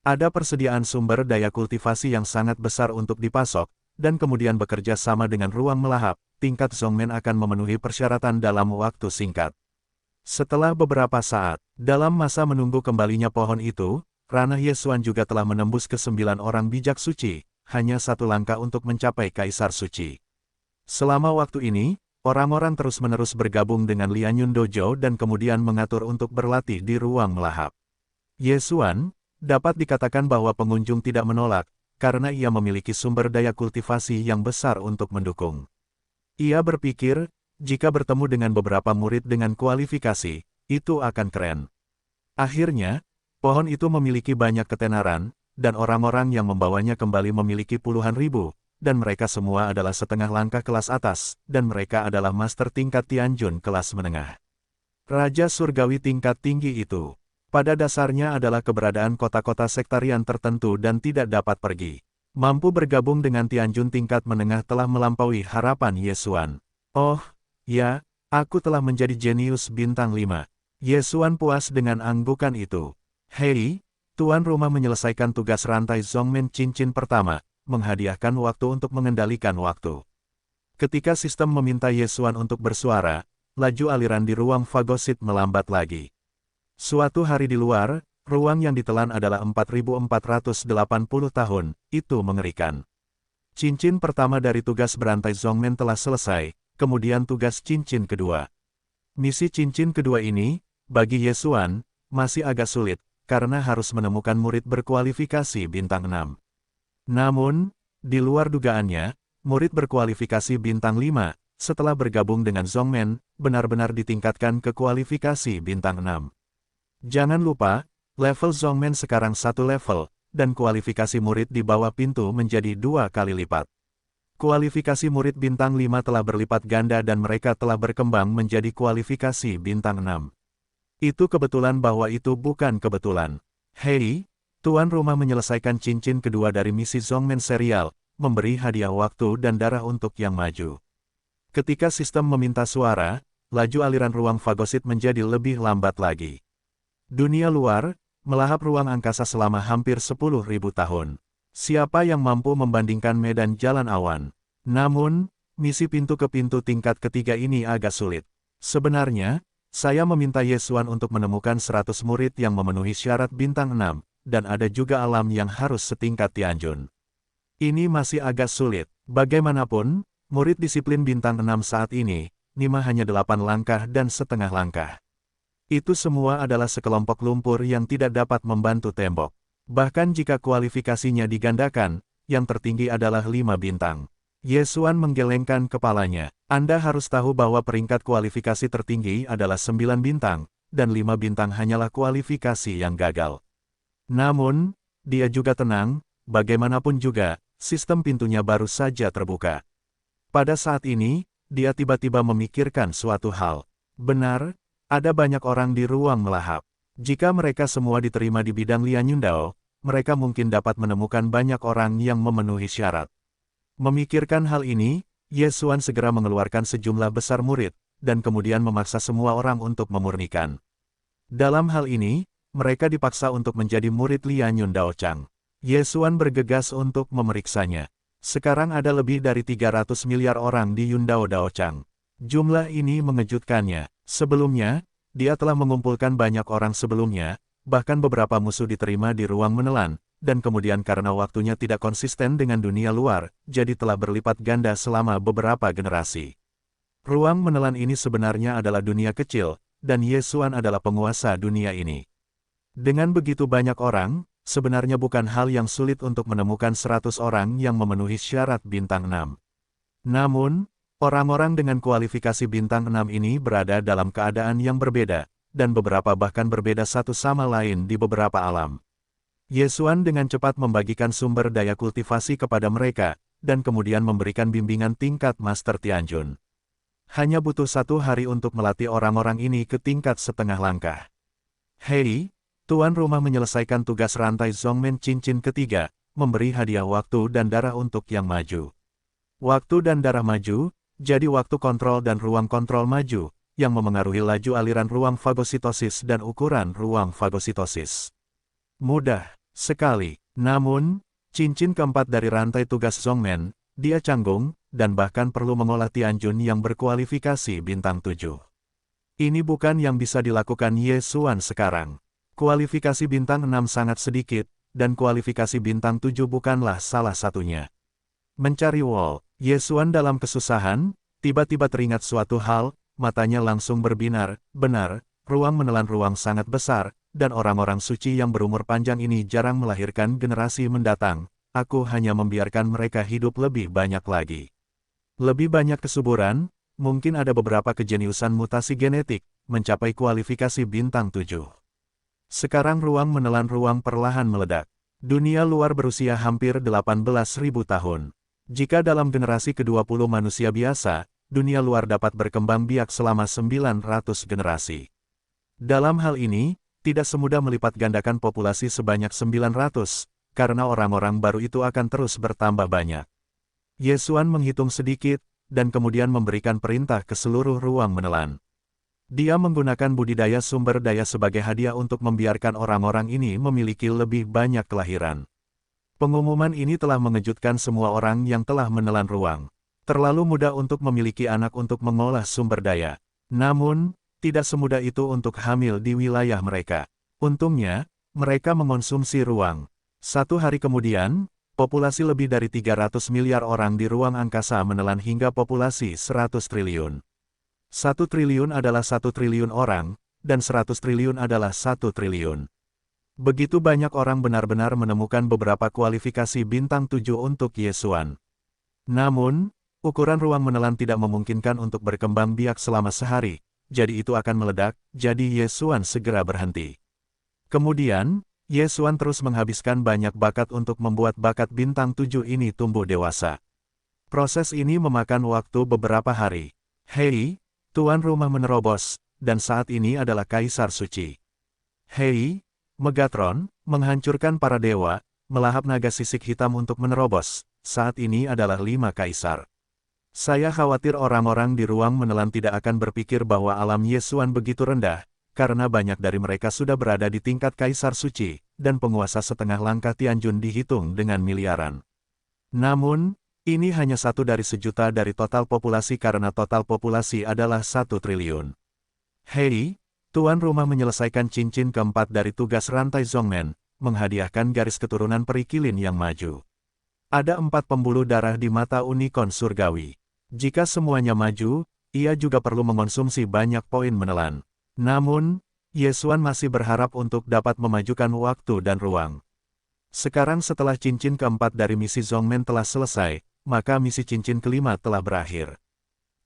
Ada persediaan sumber daya kultivasi yang sangat besar untuk dipasok, dan kemudian bekerja sama dengan ruang melahap, tingkat Zhongmen akan memenuhi persyaratan dalam waktu singkat. Setelah beberapa saat, dalam masa menunggu kembalinya pohon itu, ranah Ye Xuan juga telah menembus ke 9 orang bijak suci, hanya 1 langkah untuk mencapai Kaisar Suci. Selama waktu ini, orang-orang terus-menerus bergabung dengan Lianyun Dojo dan kemudian mengatur untuk berlatih di ruang melahap. Ye Xuan, dapat dikatakan bahwa pengunjung tidak menolak, karena ia memiliki sumber daya kultivasi yang besar untuk mendukung. Ia berpikir, jika bertemu dengan beberapa murid dengan kualifikasi, itu akan keren. Akhirnya, pohon itu memiliki banyak ketenaran, dan orang-orang yang membawanya kembali memiliki puluhan ribu, dan mereka semua adalah setengah langkah kelas atas, dan mereka adalah master tingkat Tianjun kelas menengah. Raja surgawi tingkat tinggi itu, pada dasarnya adalah keberadaan kota-kota sektarian tertentu dan tidak dapat pergi. Mampu bergabung dengan Tianjun tingkat menengah telah melampaui harapan Ye Xuan. Oh, ya, aku telah menjadi jenius bintang 5. Ye Xuan puas dengan anggukan itu. Hei, Tuan rumah menyelesaikan tugas rantai Zongmen cincin pertama, menghadiahkan waktu untuk mengendalikan waktu. Ketika sistem meminta Yesuan untuk bersuara, laju aliran di ruang fagosit melambat lagi. Suatu hari di luar, ruang yang ditelan adalah 4480 tahun, itu mengerikan. Cincin pertama dari tugas berantai Zongmen telah selesai, kemudian tugas cincin kedua. Misi cincin kedua ini, bagi Yesuan, masih agak sulit, karena harus menemukan murid berkualifikasi bintang 6. Namun, di luar dugaannya, murid berkualifikasi bintang 5, setelah bergabung dengan Zongmen, benar-benar ditingkatkan ke kualifikasi bintang 6. Jangan lupa, level Zongmen sekarang 1 level, dan kualifikasi murid di bawah pintu menjadi 2 kali lipat. Kualifikasi murid bintang 5 telah berlipat ganda dan mereka telah berkembang menjadi kualifikasi bintang 6. Itu kebetulan bahwa itu bukan kebetulan. Hei, tuan rumah menyelesaikan cincin kedua dari misi Zongmen serial, memberi hadiah waktu dan darah untuk yang maju. Ketika sistem meminta suara, laju aliran ruang fagosit menjadi lebih lambat lagi. Dunia luar, melahap ruang angkasa selama hampir 10.000 tahun. Siapa yang mampu membandingkan medan jalan awan? Namun, misi pintu ke pintu tingkat ketiga ini agak sulit. Sebenarnya, saya meminta Yesuan untuk menemukan 100 murid yang memenuhi syarat bintang 6, dan ada juga alam yang harus setingkat Tianjun. Ini masih agak sulit. Bagaimanapun, murid disiplin bintang 6 saat ini, Nima hanya 8 langkah dan setengah langkah. Itu semua adalah sekelompok lumpur yang tidak dapat membantu tembok. Bahkan jika kualifikasinya digandakan, yang tertinggi adalah 5 bintang. Yesuan menggelengkan kepalanya. Anda harus tahu bahwa peringkat kualifikasi tertinggi adalah 9 bintang, dan 5 bintang hanyalah kualifikasi yang gagal. Namun, dia juga tenang, bagaimanapun juga, sistem pintunya baru saja terbuka. Pada saat ini, dia tiba-tiba memikirkan suatu hal. Benar, ada banyak orang di ruang melahap. Jika mereka semua diterima di bidang Lian Yundao, mereka mungkin dapat menemukan banyak orang yang memenuhi syarat. Memikirkan hal ini, Yesuan segera mengeluarkan sejumlah besar murid, dan kemudian memaksa semua orang untuk memurnikan. Dalam hal ini, mereka dipaksa untuk menjadi murid Lian Yundao Chang. Yesuan bergegas untuk memeriksanya. Sekarang ada lebih dari 300 miliar orang di Yundao Dao Chang. Jumlah ini mengejutkannya. Sebelumnya, dia telah mengumpulkan banyak orang sebelumnya, bahkan beberapa musuh diterima di ruang menelan, dan kemudian karena waktunya tidak konsisten dengan dunia luar, jadi telah berlipat ganda selama beberapa generasi. Ruang menelan ini sebenarnya adalah dunia kecil, dan Yesuan adalah penguasa dunia ini. Dengan begitu banyak orang, sebenarnya bukan hal yang sulit untuk menemukan 100 orang yang memenuhi syarat bintang 6. Namun, orang-orang dengan kualifikasi bintang 6 ini berada dalam keadaan yang berbeda, dan beberapa bahkan berbeda satu sama lain di beberapa alam. Yesuan dengan cepat membagikan sumber daya kultivasi kepada mereka, dan kemudian memberikan bimbingan tingkat Master Tianjun. Hanya butuh 1 hari untuk melatih orang-orang ini ke tingkat setengah langkah. Hei, tuan rumah menyelesaikan tugas rantai Zongmen cincin ketiga, memberi hadiah waktu dan darah untuk yang maju. Waktu dan darah maju, jadi waktu kontrol dan ruang kontrol maju, yang memengaruhi laju aliran ruang fagositosis dan ukuran ruang fagositosis. Mudah sekali. Namun, cincin keempat dari rantai tugas Zongmen, dia canggung, dan bahkan perlu mengolah Tianjun yang berkualifikasi bintang 7. Ini bukan yang bisa dilakukan Yesuan sekarang. Kualifikasi bintang 6 sangat sedikit, dan kualifikasi bintang 7 bukanlah salah satunya. Mencari wall, Yesuan dalam kesusahan, tiba-tiba teringat suatu hal, matanya langsung berbinar, benar, ruang menelan ruang sangat besar, dan orang-orang suci yang berumur panjang ini jarang melahirkan generasi mendatang, aku hanya membiarkan mereka hidup lebih banyak lagi. Lebih banyak kesuburan, mungkin ada beberapa kejeniusan mutasi genetik, mencapai kualifikasi bintang 7. Sekarang ruang menelan ruang perlahan meledak. Dunia luar berusia hampir 18.000 tahun. Jika dalam generasi ke-20 manusia biasa, dunia luar dapat berkembang biak selama 900 generasi. Dalam hal ini, tidak semudah melipat gandakan populasi sebanyak 900, karena orang-orang baru itu akan terus bertambah banyak. Yesuan menghitung sedikit, dan kemudian memberikan perintah ke seluruh ruang menelan. Dia menggunakan budidaya sumber daya sebagai hadiah untuk membiarkan orang-orang ini memiliki lebih banyak kelahiran. Pengumuman ini telah mengejutkan semua orang yang telah menelan ruang. Terlalu mudah untuk memiliki anak untuk mengolah sumber daya. Namun, tidak semudah itu untuk hamil di wilayah mereka. Untungnya, mereka mengonsumsi ruang. 1 hari kemudian, populasi lebih dari 300 miliar orang di ruang angkasa menelan hingga populasi 100 triliun. 1 triliun adalah 1 triliun orang, dan 100 triliun adalah 1 triliun. Begitu banyak orang benar-benar menemukan beberapa kualifikasi bintang 7 untuk Yesuan. Namun, ukuran ruang menelan tidak memungkinkan untuk berkembang biak selama sehari, jadi itu akan meledak, jadi Yesuan segera berhenti. Kemudian, Yesuan terus menghabiskan banyak bakat untuk membuat bakat bintang 7 ini tumbuh dewasa. Proses ini memakan waktu beberapa hari. Hei, Tuan rumah menerobos, dan saat ini adalah Kaisar Suci. Hei, Megatron, menghancurkan para dewa, melahap naga sisik hitam untuk menerobos, saat ini adalah 5 kaisar. Saya khawatir orang-orang di ruang menelan tidak akan berpikir bahwa alam Yesuan begitu rendah, karena banyak dari mereka sudah berada di tingkat Kaisar Suci, dan penguasa setengah langkah Tianjun dihitung dengan miliaran. Namun, ini hanya 1 dari sejuta dari total populasi karena total populasi adalah 1 triliun. Hei, Tuan rumah menyelesaikan cincin keempat dari tugas rantai Zongmen, menghadiahkan garis keturunan peri kilin yang maju. Ada 4 pembuluh darah di mata unicorn surgawi. Jika semuanya maju, ia juga perlu mengonsumsi banyak poin menelan. Namun, Yesuan masih berharap untuk dapat memajukan waktu dan ruang. Sekarang setelah cincin keempat dari misi Zongmen telah selesai, maka misi cincin kelima telah berakhir.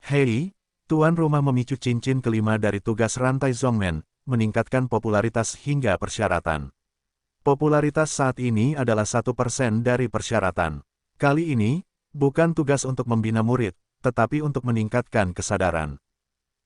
Hei, Tuan rumah memicu cincin kelima dari tugas rantai Zongmen, meningkatkan popularitas hingga persyaratan. Popularitas saat ini adalah 1% dari persyaratan. Kali ini, bukan tugas untuk membina murid, tetapi untuk meningkatkan kesadaran.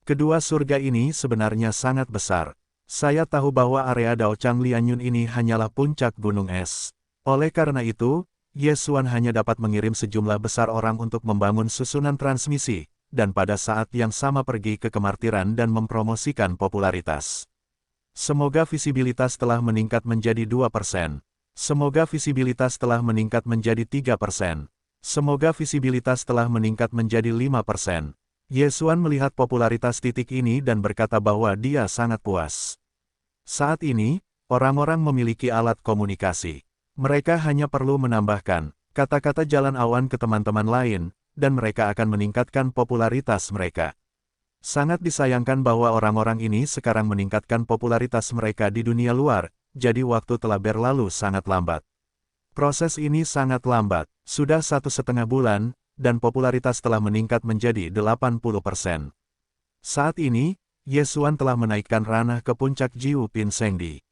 Kedua surga ini sebenarnya sangat besar. Saya tahu bahwa area Daochang Lianyun ini hanyalah puncak gunung es. Oleh karena itu, Yesuan hanya dapat mengirim sejumlah besar orang untuk membangun susunan transmisi, dan pada saat yang sama pergi ke kemartiran dan mempromosikan popularitas. Semoga visibilitas telah meningkat menjadi 2%. Semoga visibilitas telah meningkat menjadi 3%. Semoga visibilitas telah meningkat menjadi 5%. Yesuan melihat popularitas titik ini dan berkata bahwa dia sangat puas. Saat ini, orang-orang memiliki alat komunikasi. Mereka hanya perlu menambahkan kata-kata jalan awan ke teman-teman lain, dan mereka akan meningkatkan popularitas mereka. Sangat disayangkan bahwa orang-orang ini sekarang meningkatkan popularitas mereka di dunia luar, jadi waktu telah berlalu sangat lambat. Proses ini sangat lambat, sudah 1,5 bulan, dan popularitas telah meningkat menjadi 80%. Saat ini, Yesuan telah menaikkan ranah ke puncak Jiu Pin Sengdi.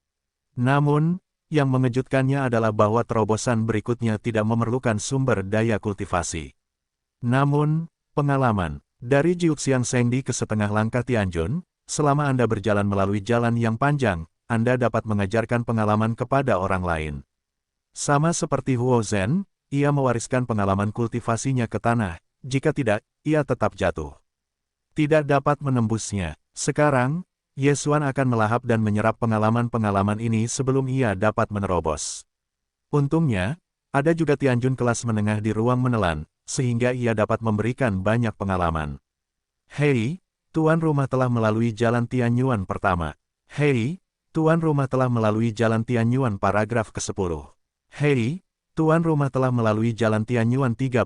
Namun, yang mengejutkannya adalah bahwa terobosan berikutnya tidak memerlukan sumber daya kultivasi. Namun, pengalaman dari Jiuxiang Sengdi ke setengah langkah Tianjun, selama Anda berjalan melalui jalan yang panjang, Anda dapat mengajarkan pengalaman kepada orang lain. Sama seperti Huo Zhen, ia mewariskan pengalaman kultivasinya ke tanah, jika tidak, ia tetap jatuh. Tidak dapat menembusnya. Sekarang, Yesuan akan melahap dan menyerap pengalaman-pengalaman ini sebelum ia dapat menerobos. Untungnya, ada juga Tianjun kelas menengah di ruang menelan, sehingga ia dapat memberikan banyak pengalaman. Hei, Tuan rumah telah melalui jalan Tianyuan pertama. Hei, Tuan rumah telah melalui jalan Tianyuan paragraf ke-10. Hei, Tuan rumah telah melalui jalan Tianyuan 34.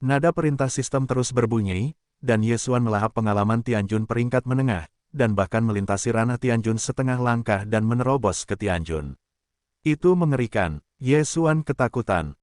Nada perintah sistem terus berbunyi, dan Yesuan melahap pengalaman Tianjun peringkat menengah, dan bahkan melintasi ranah Tianjun setengah langkah dan menerobos ke Tianjun. Itu mengerikan. Yesuan ketakutan.